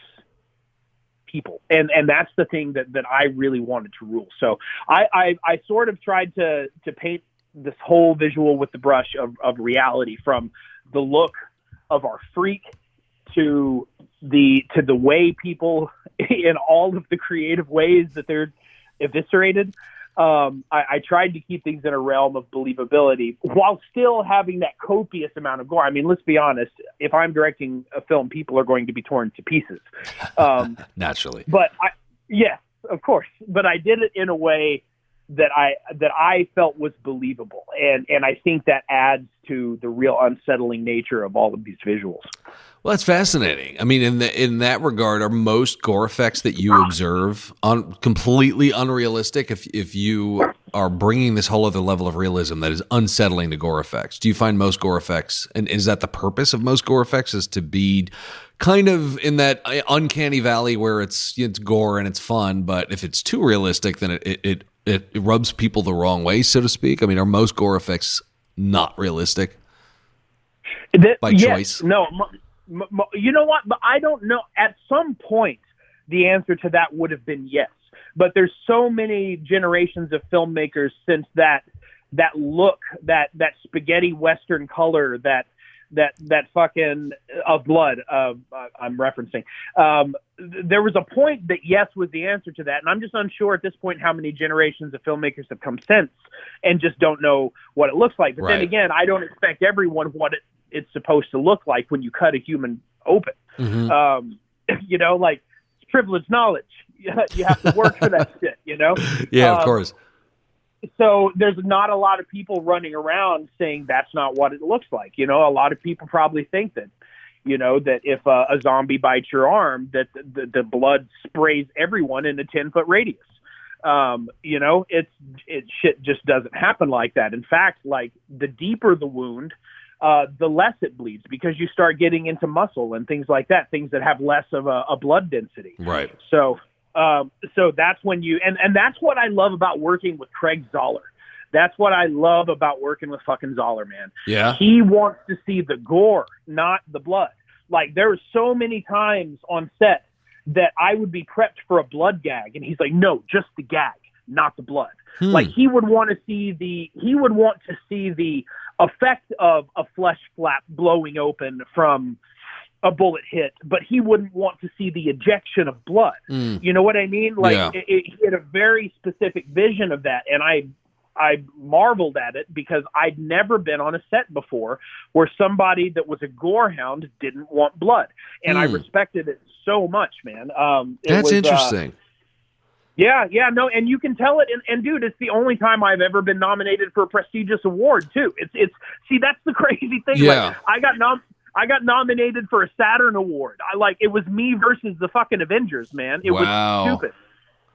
people. And that's the thing that I really wanted to rule. So I sort of tried to paint this whole visual with the brush of reality, from the look of our freak to the way people in all of the creative ways that they're eviscerated. I tried to keep things in a realm of believability while still having that copious amount of gore. I mean, let's be honest. If I'm directing a film, people are going to be torn to pieces. Naturally. But yes, of course. But I did it in a way that I felt was believable. And I think that adds to the real unsettling nature of all of these visuals. Well, that's fascinating. I mean, in that regard, are most gore effects that you observe completely unrealistic? If you are bringing this whole other level of realism that is unsettling to gore effects, do you find most gore effects, and is that the purpose of most gore effects, is to be kind of in that uncanny valley where it's gore and it's fun, but if it's too realistic, then it rubs people the wrong way, so to speak? I mean, are most gore effects not realistic by choice? No. You know what? But I don't know. At some point, the answer to that would have been yes. But there's so many generations of filmmakers since that look, that spaghetti Western color, that fucking of blood. I'm referencing. There was a point that yes was the answer to that, and I'm just unsure at this point how many generations of filmmakers have come since and just don't know what it looks like. But then again, I don't expect everyone what it's supposed to look like when you cut a human open. Mm-hmm. Like it's privileged knowledge. You have to work for that shit. Yeah, of course. So there's not a lot of people running around saying that's not what it looks like. A lot of people probably think that, that if a zombie bites your arm, that the blood sprays everyone in a 10-foot radius. Shit just doesn't happen like that. In fact, like the deeper the wound, the less it bleeds, because you start getting into muscle and things like that, things that have less of a blood density. Right. So that's when and that's what I love about working with Craig Zoller. That's what I love about working with fucking Zoller, man. Yeah. He wants to see the gore, not the blood. Like, there were so many times on set that I would be prepped for a blood gag, and he's like, no, just the gag, not the blood. Like, he would want to see the effect of a flesh flap blowing open from a bullet hit, but he wouldn't want to see the ejection of blood. You know what I mean? Like, he had a very specific vision of that, and I marveled at it because I'd never been on a set before where somebody that was a gore hound didn't want blood, and I respected it so much, man. That's interesting. No, and you can tell it, and dude, it's the only time I've ever been nominated for a prestigious award too. It's see, that's the crazy thing. Yeah. Like, I got nominated for a Saturn Award. It was me versus the fucking Avengers, man. It was stupid.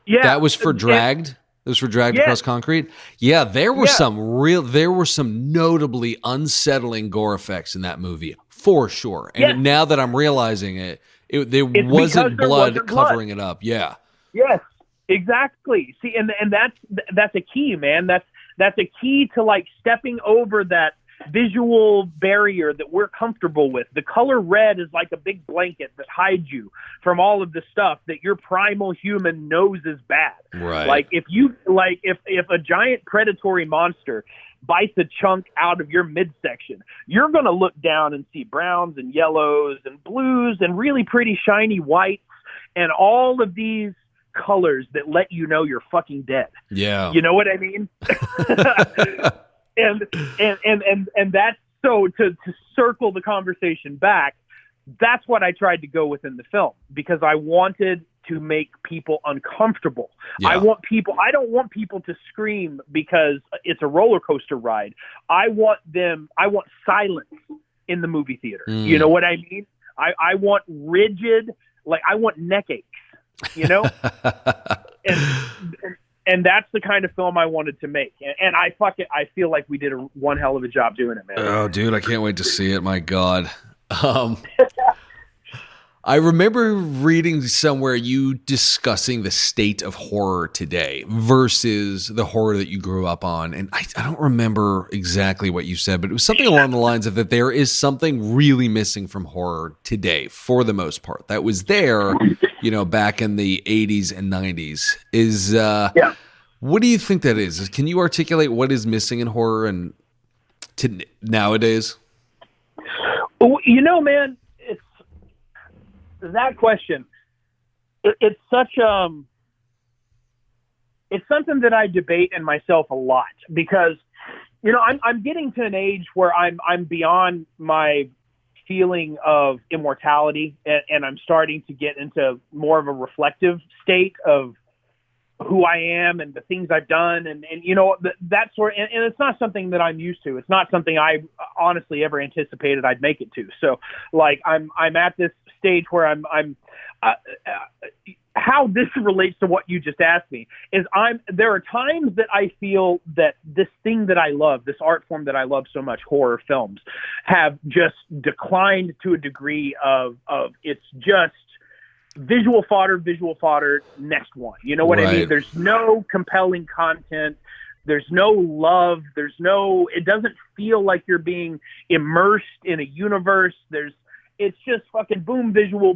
Yeah, that was for Dragged. It was for Dragged Across Concrete. Yeah, there were some notably unsettling gore effects in that movie for sure. And now that I'm realizing there wasn't blood covering it up. Yeah. Yes. Exactly. See, and that's a key, man. That's a key to like stepping over that visual barrier that we're comfortable with. The color red is like a big blanket that hides you from all of the stuff that your primal human knows is bad. Right. Like if a giant predatory monster bites a chunk out of your midsection, you're going to look down and see browns and yellows and blues and really pretty shiny whites and all of these colors that let you know you're fucking dead. Yeah. You know what I mean? and that's so to circle the conversation back, that's what I tried to go with in the film, because I wanted to make people uncomfortable. Yeah. I don't want people to scream because it's a roller coaster ride. I want silence in the movie theater. You know what I mean? I want rigid, like I want neck aches. And and that's the kind of film I wanted to make. And I feel like we did one hell of a job doing it, man. Oh, dude, I can't wait to see it. My God. I remember reading somewhere you discussing the state of horror today versus the horror that you grew up on. And I don't remember exactly what you said, but it was something along the lines of that there is something really missing from horror today for the most part that was there, back in the 80s and 90s. What do you think that is? Can you articulate what is missing in horror and nowadays? Man, that question, it's such it's something that I debate in myself a lot because I'm getting to an age where I'm beyond my feeling of immortality, and I'm starting to get into more of a reflective state of who I am and the things I've done, and that sort. And it's not something that I'm used to. It's not something I honestly ever anticipated I'd make it to. So, like, I'm at this stage where I'm how this relates to what you just asked me is there are times that I feel that this thing that I love, this art form that I love so much, horror films, have just declined to a degree of it's just visual fodder, next one. You know what I mean? There's no compelling content. There's no love. It doesn't feel like you're being immersed in a universe. It's just fucking boom visual,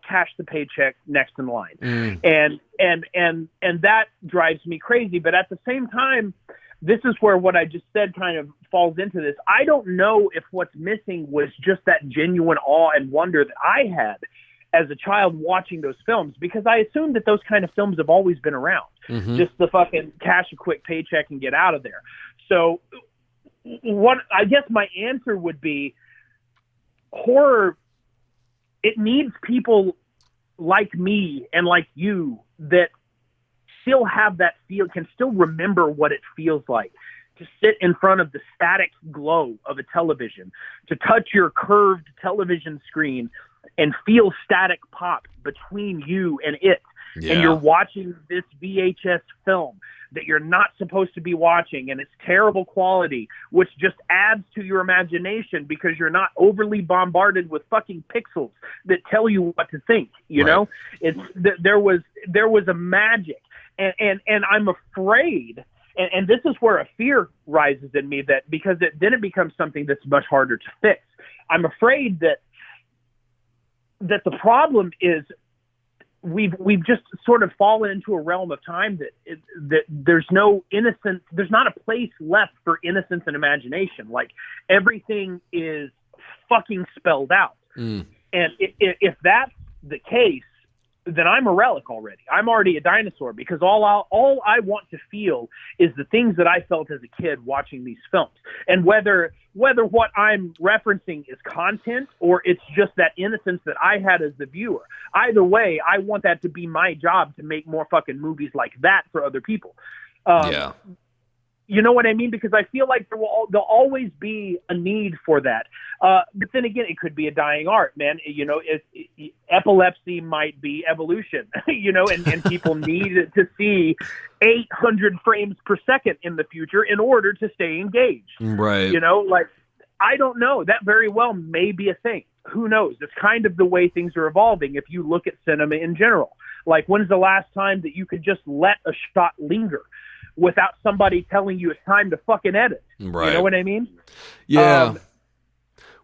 cash the paycheck, next in line. And that drives me crazy. But at the same time, this is where what I just said kind of falls into this. I don't know if what's missing was just that genuine awe and wonder that I had as a child watching those films, because I assumed that those kind of films have always been around. Just the fucking cash a quick paycheck and get out of there. So I guess my answer would be, horror, it needs people like me and like you that still have that feel, can still remember what it feels like to sit in front of the static glow of a television, to touch your curved television screen and feel static pop between you and it. Yeah. And you're watching this VHS film that you're not supposed to be watching, and it's terrible quality, which just adds to your imagination because you're not overly bombarded with fucking pixels that tell you what to think. Know, it's there was a magic, and I'm afraid, and this is where a fear rises in me, that because then it becomes something that's much harder to fix. I'm afraid that the problem is we've just sort of fallen into a realm of time that there's no innocence. There's not a place left for innocence and imagination. Like, everything is fucking spelled out. And if that's the case, then I'm a relic already. I'm already a dinosaur, because all I want to feel is the things that I felt as a kid watching these films. And whether what I'm referencing is content or it's just that innocence that I had as the viewer, either way, I want that to be my job, to make more fucking movies like that for other people. You know what I mean? Because I feel like there'll always be a need for that. But then again, it could be a dying art, man. Epilepsy might be evolution, and people need to see 800 frames per second in the future in order to stay engaged. Right. I don't know. That very well may be a thing. Who knows? It's kind of the way things are evolving if you look at cinema in general. Like, when's the last time that you could just let a shot linger without somebody telling you it's time to fucking edit? Right. You know what I mean? Yeah.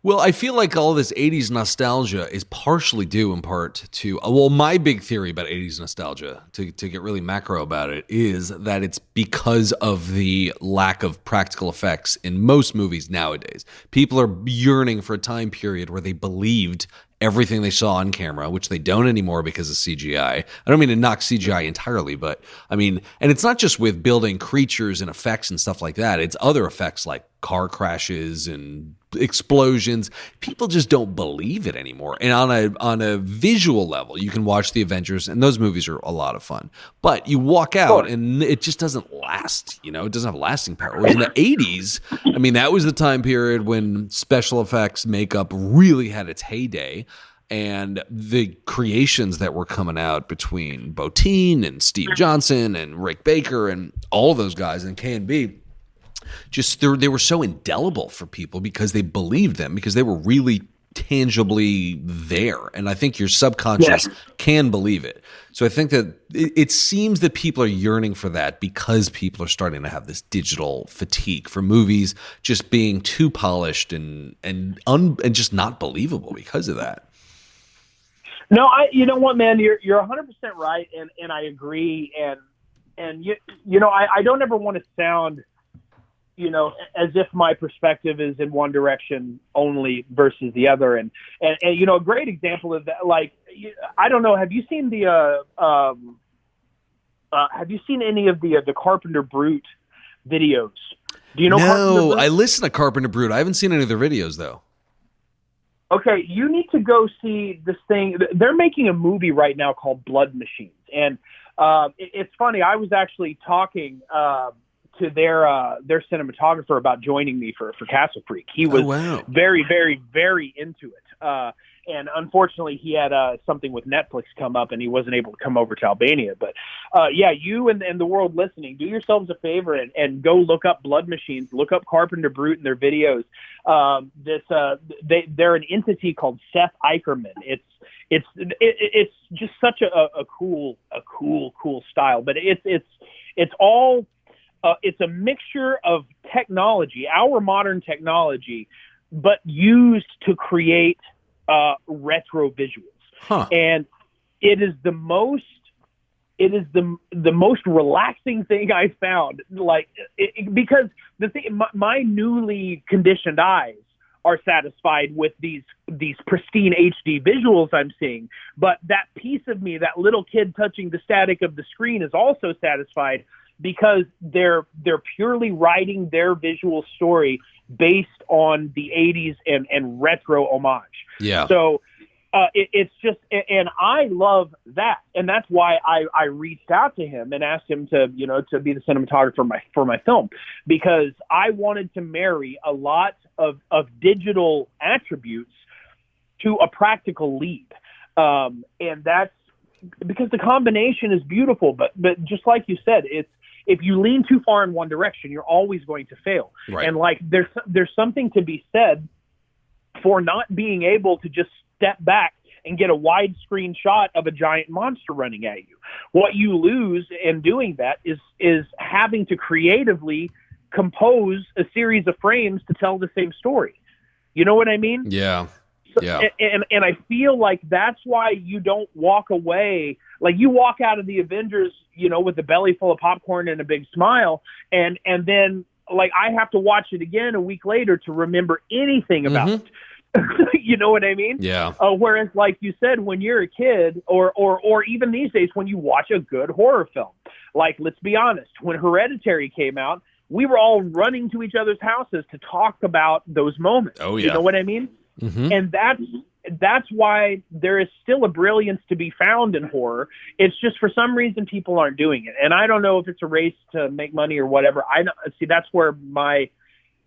Well, I feel like all this 80s nostalgia is partially due in part to, my big theory about 80s nostalgia, to get really macro about it, is that it's because of the lack of practical effects in most movies nowadays. People are yearning for a time period where they believed everything they saw on camera, which they don't anymore because of CGI. I don't mean to knock CGI entirely, but I mean, and it's not just with building creatures and effects and stuff like that. It's other effects like car crashes and explosions. People just don't believe it anymore. And on a visual level, you can watch the Avengers, and those movies are a lot of fun. But you walk out and it just doesn't last. It doesn't have lasting power. Whereas in the 80s, I mean, that was the time period when special effects makeup really had its heyday. and the creations that were coming out between Bottin and Steve Johnson and Rick Baker and all those guys in K&B, just they were so indelible for people because they believed them, because they were really tangibly there. And I think your subconscious can believe it. So I think that it seems that people are yearning for that because people are starting to have this digital fatigue for movies just being too polished and just not believable because of that. No, you know what, man, you're 100% right, and I agree, and you know, I don't ever want to sound, you know, as if my perspective is in one direction only versus the other, and you know, a great example of that, like, I don't know, have you seen any of the Carpenter Brute videos? Do you know? No, I listen to Carpenter Brute. I haven't seen any of their videos though. Okay, you need to go see this thing. They're making a movie right now called Blood Machines. And it's funny, I was actually talking to their cinematographer about joining me for Castle Freak. He was very, very, very into it. And unfortunately, he had something with Netflix come up, and he wasn't able to come over to Albania. But yeah, you and the world listening, do yourselves a favor and go look up Blood Machines, look up Carpenter Brute and their videos. They're an entity called Seth Eicherman. It's just such a cool style. But it's all it's a mixture of technology, our modern technology, but used to create retro visuals. And it is the most relaxing thing I found, like, because the thing, my newly conditioned eyes are satisfied with these pristine HD visuals I'm seeing, but that piece of me, that little kid touching the static of the screen, is also satisfied because they're purely writing their visual story based on the 80s and retro homage. Yeah. So it's just, and I love that. And that's why I reached out to him and asked him to be the cinematographer for my film, because I wanted to marry a lot of digital attributes to a practical lead. And that's because the combination is beautiful, but just like you said, if you lean too far in one direction, you're always going to fail. Right. And like, there's something to be said for not being able to just step back and get a widescreen shot of a giant monster running at you. What you lose in doing that is having to creatively compose a series of frames to tell the same story. You know what I mean? Yeah. Yeah. And I feel like that's why you don't walk away. Like, you walk out of the Avengers, with a belly full of popcorn and a big smile. And then, like, I have to watch it again a week later to remember anything about it. You know what I mean? Yeah. Whereas, like you said, when you're a kid, or even these days, when you watch a good horror film, like, let's be honest, when Hereditary came out, we were all running to each other's houses to talk about those moments. Oh, yeah. You know what I mean? Mm-hmm. And that's why there is still a brilliance to be found in horror. It's just, for some reason, people aren't doing it. And I don't know if it's a race to make money or whatever. That's where my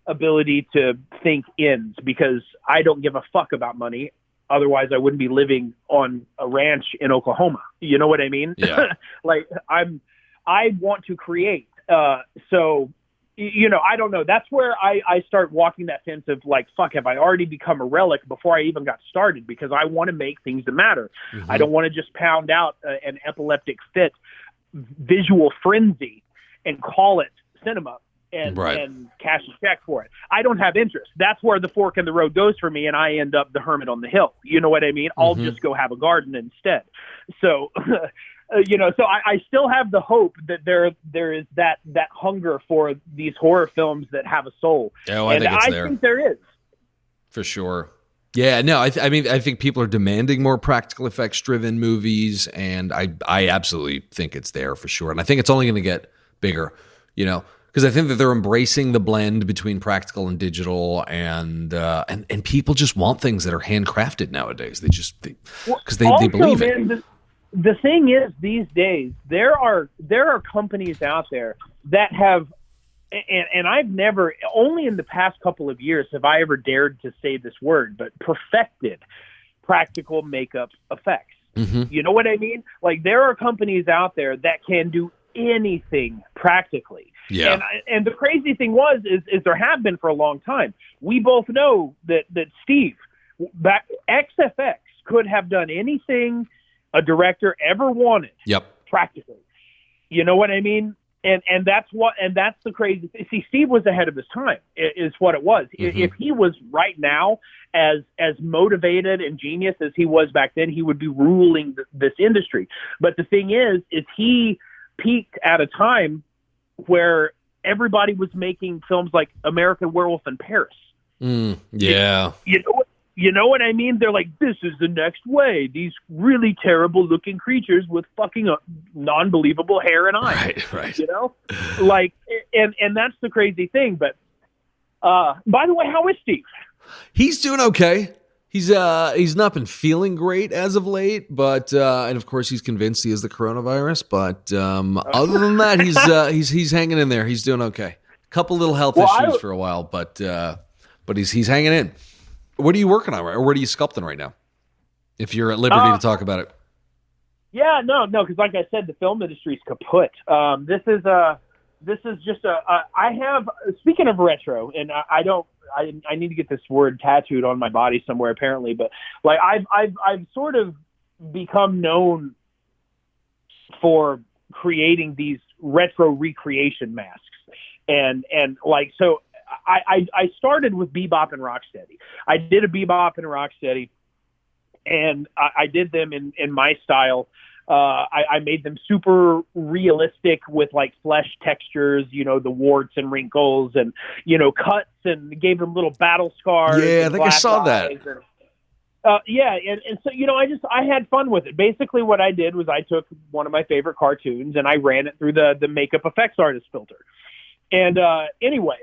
ability to think ends, because I don't give a fuck about money. Otherwise, I wouldn't be living on a ranch in Oklahoma. You know what I mean? Yeah. Like, I want to create. So, I don't know. That's where I start walking that fence of, like, fuck, have I already become a relic before I even got started? Because I want to make things that matter. Mm-hmm. I don't want to just pound out an epileptic fit visual frenzy and call it cinema and cash a check for it. I don't have interest. That's where the fork in the road goes for me, and I end up the hermit on the hill. You know what I mean? Mm-hmm. I'll just go have a garden instead. So... so I still have the hope that there is that hunger for these horror films that have a soul. Oh, I think there is. For sure. Yeah, no, I think people are demanding more practical effects driven movies, and I absolutely think it's there for sure. And I think it's only going to get bigger, because I think that they're embracing the blend between practical and digital, and people just want things that are handcrafted nowadays. They believe it. The thing is, these days, there are companies out there that have, and I've never, only in the past couple of years have I ever dared to say this word, but perfected practical makeup effects. Mm-hmm. You know what I mean? Like, there are companies out there that can do anything practically. Yeah. And the crazy thing is there have been for a long time. We both know that Steve, back XFX, could have done anything a director ever wanted. Yep. Practically. You know what I mean? And that's the crazy thing. See, Steve was ahead of his time, is what it was. Mm-hmm. If he was right now as motivated and genius as he was back then, he would be ruling this industry. But the thing is he peaked at a time where everybody was making films like American Werewolf in Paris. Yeah. You know what I mean? They're like, this is the next way. These really terrible looking creatures with fucking non-believable hair and eyes. Right. You know? Like, and that's the crazy thing. But, by the way, how is Steve? He's doing okay. He's not been feeling great as of late, but and of course he's convinced he has the coronavirus. But other than that, he's hanging in there. He's doing okay. A couple little health issues for a while, but he's hanging in. What are you working on, or what are you sculpting right now? If you're at liberty to talk about it. Yeah, no, because like I said, the film industry's kaput. This is just I have, speaking of retro, and I need to get this word tattooed on my body somewhere apparently, but like I've sort of become known for creating these retro recreation masks, and like, so I started with Bebop and Rocksteady. I did a Bebop and Rocksteady, and I did them in my style. I made them super realistic with like flesh textures, you know, the warts and wrinkles and, you know, cuts, and gave them little battle scars. Yeah, I think I saw that. And, so, you know, I had fun with it. Basically what I did was I took one of my favorite cartoons and I ran it through the makeup effects artist filter. And anyway,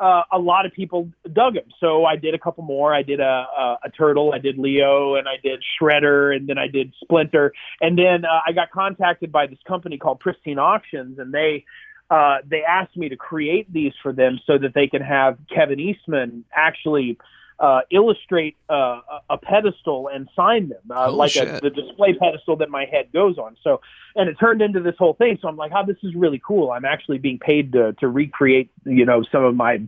a lot of people dug him. So I did a couple more. I did a turtle. I did Leo, and I did Shredder, and then I did Splinter. And then I got contacted by this company called Pristine Auctions, and they asked me to create these for them so that they can have Kevin Eastman actually illustrate a pedestal and sign them, the display pedestal that my head goes on. So, and it turned into this whole thing. So I'm like, oh, this is really cool. I'm actually being paid to recreate, you know, some of my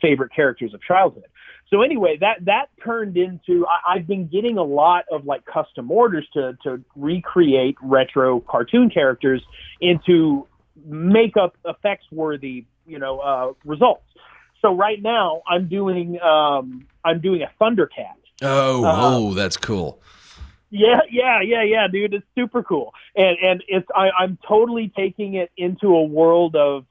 favorite characters of childhood. So anyway, that turned into, I've been getting a lot of like custom orders to recreate retro cartoon characters into makeup effects worthy, you know, results. So right now I'm doing a Thundercat. Oh, that's cool. Yeah, dude, it's super cool, and I'm totally taking it into a world of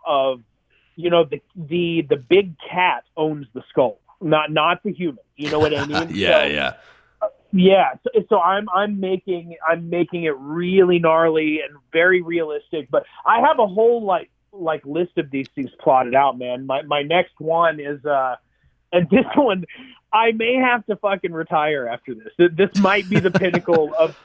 you know, the big cat owns the skull, not the human. You know what I mean? Yeah. Yeah, so I'm making it really gnarly and very realistic, but I have a whole like list of these things plotted out, man. My next one is and this one I may have to fucking retire after this. This might be the pinnacle of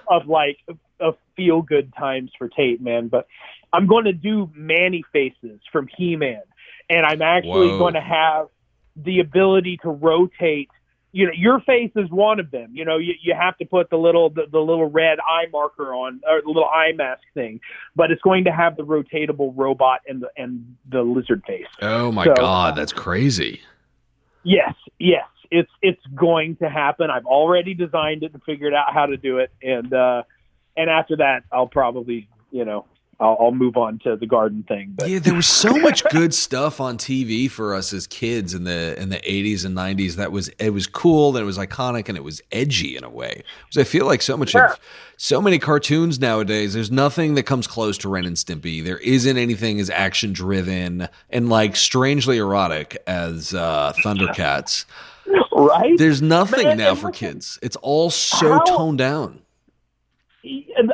feel good times for Tate, man. But I'm going to do Manny faces from He-Man, and I'm actually going to have the ability to rotate. You know, your face is one of them. You know, you have to put the little red eye marker on, or the little eye mask thing, but it's going to have the rotatable robot and the lizard face. Oh my God, that's crazy. Yes, it's going to happen. I've already designed it and figured out how to do it, and after that, I'll probably, you know, I'll move on to the garden thing. But. Yeah, there was so much good stuff on TV for us as kids in the 80s and 90s. It was cool, and it was iconic, and it was edgy in a way. Because I feel like so many cartoons nowadays, there's nothing that comes close to Ren and Stimpy. There isn't anything as action driven and like strangely erotic as Thundercats. Right? There's nothing now for kids. It's all so toned down.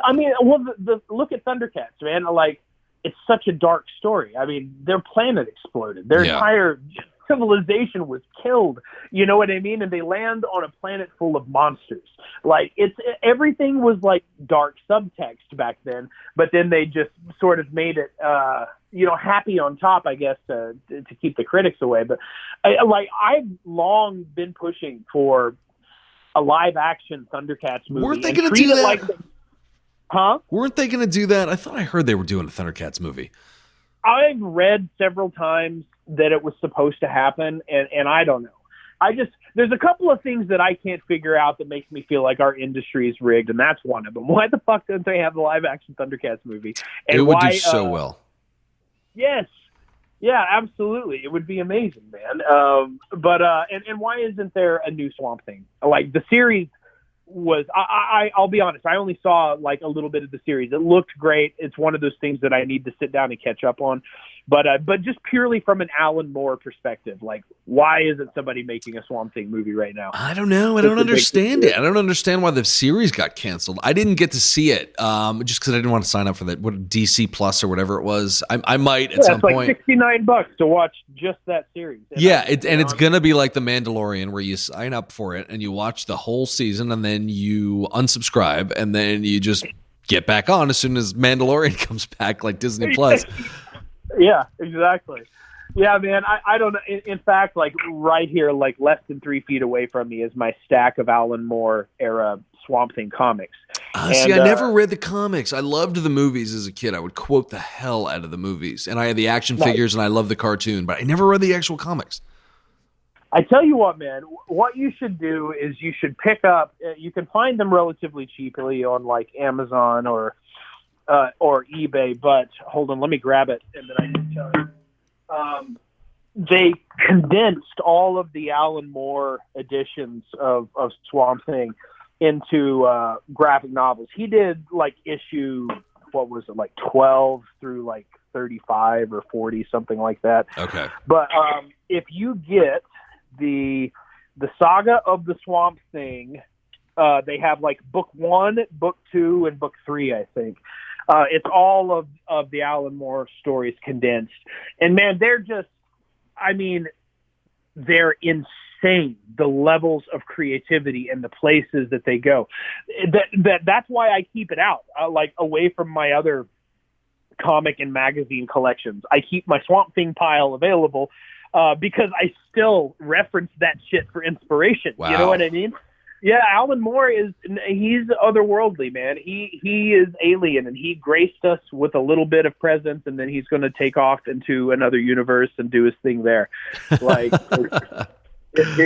I mean, well, look at Thundercats, man. Like, it's such a dark story. I mean, their planet exploded. Their entire civilization was killed. You know what I mean? And they land on a planet full of monsters. Like, everything was like dark subtext back then, but then they just sort of made it, you know, happy on top, I guess, to keep the critics away. But I've long been pushing for a live action Thundercats movie. Weren't they going to do that? Huh? Weren't they going to do that? I thought I heard they were doing a Thundercats movie. I've read several times that it was supposed to happen, and I don't know. There's a couple of things that I can't figure out that makes me feel like our industry is rigged, and that's one of them. Why the fuck don't they have the live action Thundercats movie? And it would do so well. Yes. Yeah, absolutely. It would be amazing, man. But why isn't there a new Swamp Thing? Like, the series was, I'll be honest, I only saw like a little bit of the series. It looked great. It's one of those things that I need to sit down and catch up on. But just purely from an Alan Moore perspective, like, why isn't somebody making a Swamp Thing movie right now? I don't know. I don't understand it. I don't understand why the series got canceled. I didn't get to see it just because I didn't want to sign up for that. What, DC Plus or whatever it was. I might at some point. It's like $69 to watch just that series. And it's gonna be like The Mandalorian, where you sign up for it and you watch the whole season and then you unsubscribe and then you just get back on as soon as Mandalorian comes back, like Disney Plus. Yeah, exactly. Yeah, man, I don't know. In fact, like right here, like less than 3 feet away from me is my stack of Alan Moore era Swamp Thing comics. I never read the comics. I loved the movies as a kid. I would quote the hell out of the movies. And I had the action figures and I loved the cartoon, but I never read the actual comics. I tell you what, man, what you should do is you should pick up, you can find them relatively cheaply on like Amazon or eBay, but hold on, let me grab it and then I can tell you. They condensed all of the Alan Moore editions of Swamp Thing into graphic novels. He did like issue, what was it, like 12 through like 35 or 40, something like that. Okay. But if you get the Saga of the Swamp Thing, they have like book 1, book 2, and book 3, I think. It's all of the Alan Moore stories condensed. And man, they're insane, the levels of creativity and the places that they go. That's why I keep it out, like away from my other comic and magazine collections. I keep my Swamp Thing pile available because I still reference that shit for inspiration. Wow. You know what I mean? Yeah, Alan Moore he's otherworldly, man. He is alien, and he graced us with a little bit of presence, and then he's going to take off into another universe and do his thing there. Like,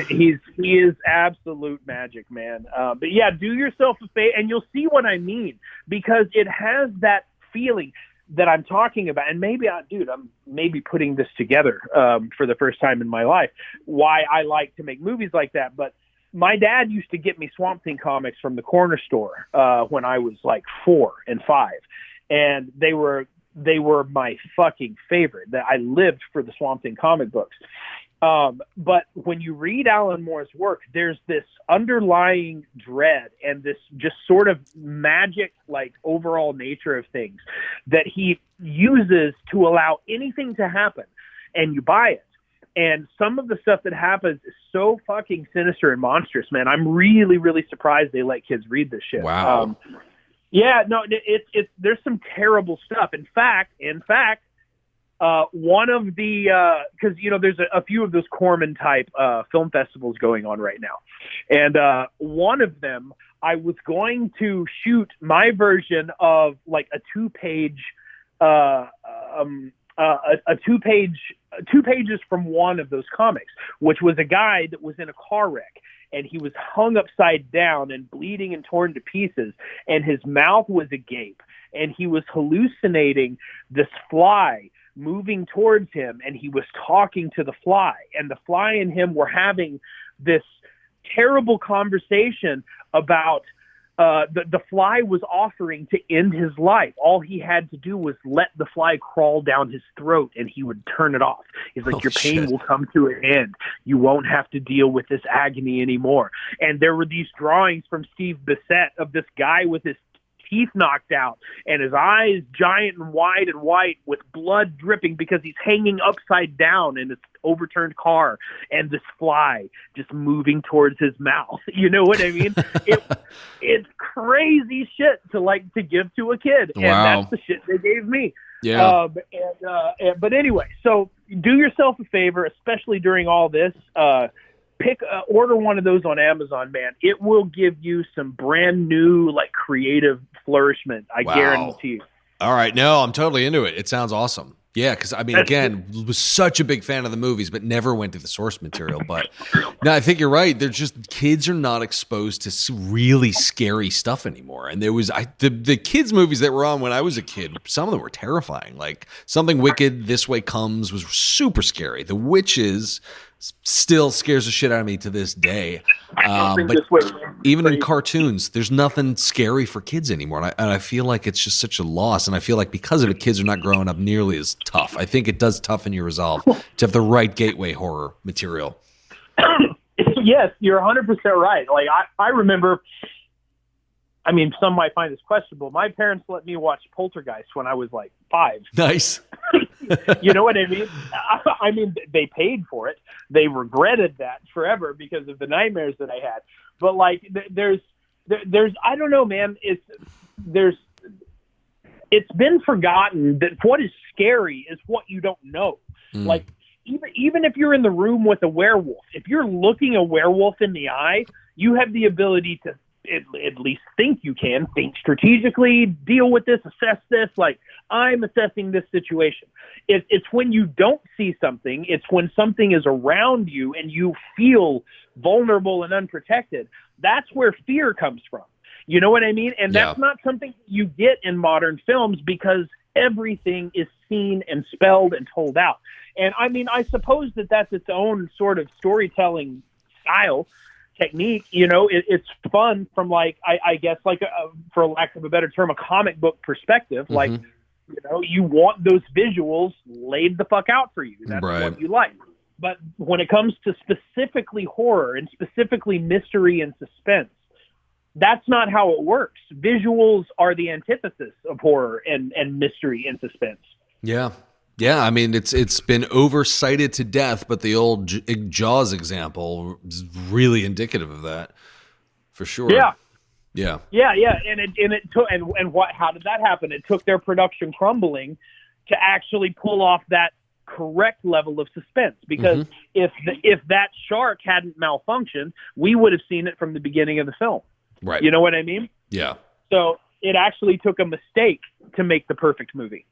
he is absolute magic, man. But yeah, do yourself a favor, and you'll see what I mean, because it has that feeling that I'm talking about. And maybe, I'm maybe putting this together for the first time in my life, why I like to make movies like that. But my dad used to get me Swamp Thing comics from the corner store when I was like 4 and 5, and they were my fucking favorite. That I lived for the Swamp Thing comic books. But when you read Alan Moore's work, there's this underlying dread and this just sort of magic, like overall nature of things that he uses to allow anything to happen, and you buy it. And some of the stuff that happens is so fucking sinister and monstrous, man. I'm really, really surprised they let kids read this shit. Wow. Yeah, no, it's there's some terrible stuff. In fact, one of the because there's a few of those Corman type film festivals going on right now, and one of them I was going to shoot my version of like a 2-page two pages from one of those comics, which was a guy that was in a car wreck, and he was hung upside down and bleeding and torn to pieces, and his mouth was agape, and he was hallucinating this fly moving towards him, and he was talking to the fly, and the fly and him were having this terrible conversation about the fly was offering to end his life. All he had to do was let the fly crawl down his throat, and he would turn it off. He's like, your pain will come to an end. You won't have to deal with this agony anymore. And there were these drawings from Steve Bissette of this guy with his teeth knocked out and his eyes giant and wide and white with blood dripping because he's hanging upside down in this overturned car, and this fly just moving towards his mouth. You know what I mean? It's crazy shit to give to a kid. Wow. And that's the shit they gave me. Yeah. But anyway, so do yourself a favor, especially during all this. order one of those on Amazon, man. It will give you some brand new, like, creative flourishment. I guarantee you. All right. No, I'm totally into it. It sounds awesome. Yeah, because I mean, again, was such a big fan of the movies, but never went to the source material. But no, I think you're right. They're just, kids are not exposed to really scary stuff anymore. And there was the kids movies that were on when I was a kid. Some of them were terrifying. Like Something Wicked, This Way Comes was super scary. The Witches still scares the shit out of me to this day. But even in cartoons, there's nothing scary for kids anymore. And I feel like it's just such a loss. And I feel like because of it, kids are not growing up nearly as tough. I think it does toughen your resolve to have the right gateway horror material. Yes, you're 100% right. Like I remember, I mean, some might find this questionable. My parents let me watch Poltergeist when I was like 5. Nice. You know what I mean? I mean, they paid for it. They regretted that forever because of the nightmares that I had. But like, there's, I don't know, man. It's been forgotten that what is scary is what you don't know. Like, even if you're in the room with a werewolf, if you're looking a werewolf in the eye, you have the ability to at least think strategically, deal with this, assess this. Like, I'm assessing this situation. It's when you don't see something, it's when something is around you and you feel vulnerable and unprotected. That's where fear comes from. You know what I mean? And that's not something you get in modern films because everything is seen and spelled and told out. And I mean, I suppose that's its own sort of storytelling style, technique. You know, it's fun from, like, I guess, like, for lack of a better term, a comic book perspective. Like, you know, you want those visuals laid the fuck out for you. That's what you like. But when it comes to specifically horror and specifically mystery and suspense, that's not how it works. Visuals are the antithesis of horror and mystery and suspense. Yeah. Yeah, I mean, it's been oversighted to death, but the old Jaws example is really indicative of that, for sure. Yeah. Yeah. Yeah, yeah, and it took and what? How did that happen? It took their production crumbling to actually pull off that correct level of suspense. Because if that shark hadn't malfunctioned, we would have seen it from the beginning of the film. Right. You know what I mean? Yeah. So it actually took a mistake to make the perfect movie.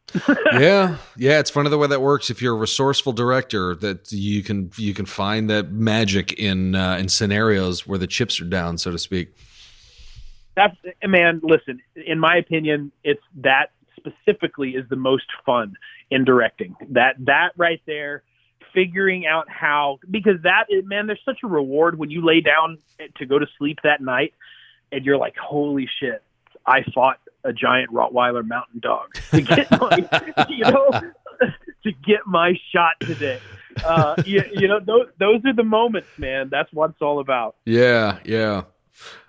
Yeah. It's funny the way that works. If you're a resourceful director, that you can find that magic in scenarios where the chips are down, so to speak. That's, man, listen, in my opinion, it's that specifically is the most fun in directing. That right there, figuring out how, because that is, man, there's such a reward when you lay down to go to sleep that night and you're like, holy shit, I fought a giant Rottweiler mountain dog to get my, to get my shot today. Those are the moments, man. That's what it's all about. Yeah.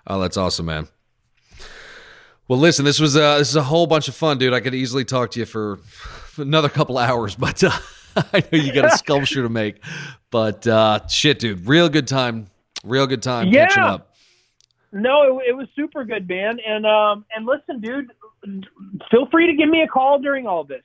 Oh, that's awesome, man. Well, listen, this is a whole bunch of fun, dude. I could easily talk to you for another couple hours, but I know you got a sculpture to make. But shit, dude, real good time catching up. No, it was super good, man. And listen, dude, feel free to give me a call during all of this.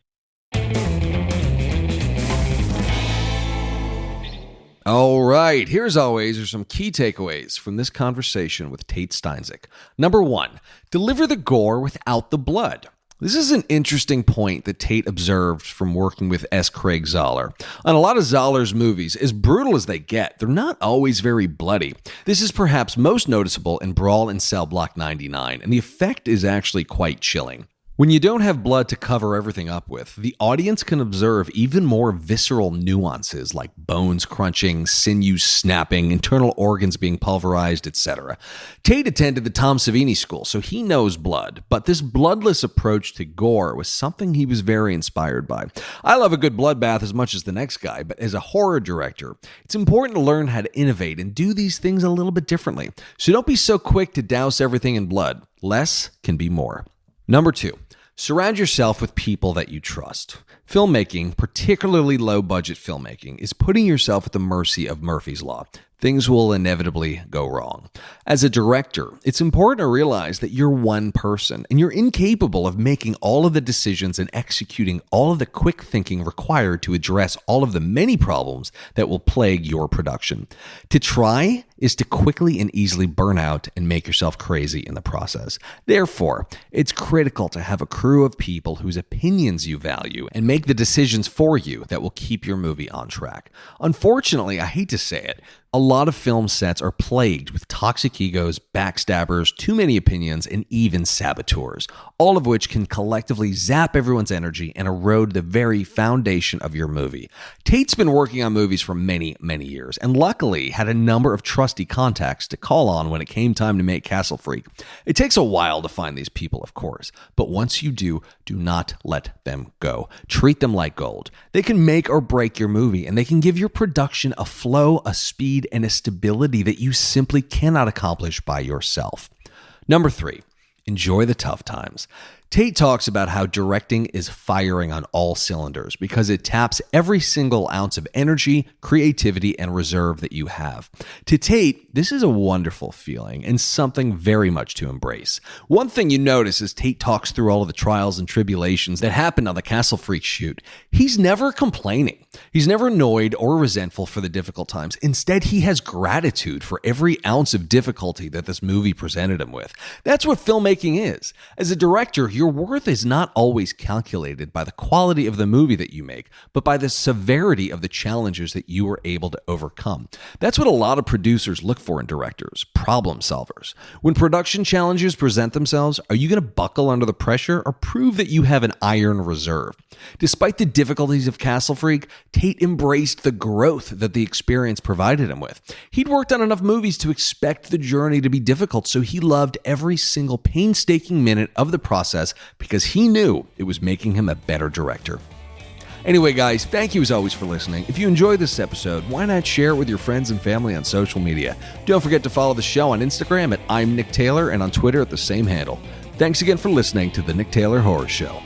All right, here as always are some key takeaways from this conversation with Tate Steinsick. Number 1, deliver the gore without the blood. This is an interesting point that Tate observed from working with S. Craig Zahler. On a lot of Zahler's movies, as brutal as they get, they're not always very bloody. This is perhaps most noticeable in Brawl in Cell Block 99, and the effect is actually quite chilling. When you don't have blood to cover everything up with, the audience can observe even more visceral nuances like bones crunching, sinews snapping, internal organs being pulverized, etc. Tate attended the Tom Savini School, so he knows blood, but this bloodless approach to gore was something he was very inspired by. I love a good bloodbath as much as the next guy, but as a horror director, it's important to learn how to innovate and do these things a little bit differently. So don't be so quick to douse everything in blood. Less can be more. Number 2, surround yourself with people that you trust. Filmmaking, particularly low-budget filmmaking, is putting yourself at the mercy of Murphy's Law. things will inevitably go wrong. As a director, it's important to realize that you're one person and you're incapable of making all of the decisions and executing all of the quick thinking required to address all of the many problems that will plague your production. To try is to quickly and easily burn out and make yourself crazy in the process. Therefore, it's critical to have a crew of people whose opinions you value and make the decisions for you that will keep your movie on track. Unfortunately, I hate to say it, a lot of film sets are plagued with toxic egos, backstabbers, too many opinions, and even saboteurs, all of which can collectively zap everyone's energy and erode the very foundation of your movie. Tate's been working on movies for many, many years, and luckily had a number of trusty contacts to call on when it came time to make Castle Freak. It takes a while to find these people, of course, but once you do not let them go. Treat them like gold. They can make or break your movie, and they can give your production a flow, a speed, and a stability that you simply cannot accomplish by yourself. Number 3, enjoy the tough times. Tate talks about how directing is firing on all cylinders because it taps every single ounce of energy, creativity, and reserve that you have. To Tate, this is a wonderful feeling and something very much to embrace. One thing you notice as Tate talks through all of the trials and tribulations that happened on the Castle Freak shoot, he's never complaining. He's never annoyed or resentful for the difficult times. Instead, he has gratitude for every ounce of difficulty that this movie presented him with. That's what filmmaking is. As a director, your worth is not always calculated by the quality of the movie that you make, but by the severity of the challenges that you were able to overcome. That's what a lot of producers look for in directors, problem solvers. When production challenges present themselves, are you going to buckle under the pressure or prove that you have an iron reserve? Despite the difficulties of Castle Freak, Tate embraced the growth that the experience provided him with. He'd worked on enough movies to expect the journey to be difficult, so he loved every single painstaking minute of the process because he knew it was making him a better director. Anyway, guys, thank you as always for listening. If you enjoyed this episode, why not share it with your friends and family on social media? Don't forget to follow the show on Instagram at I'm Nick Taylor and on Twitter at the same handle. Thanks again for listening to The Nick Taylor Horror Show.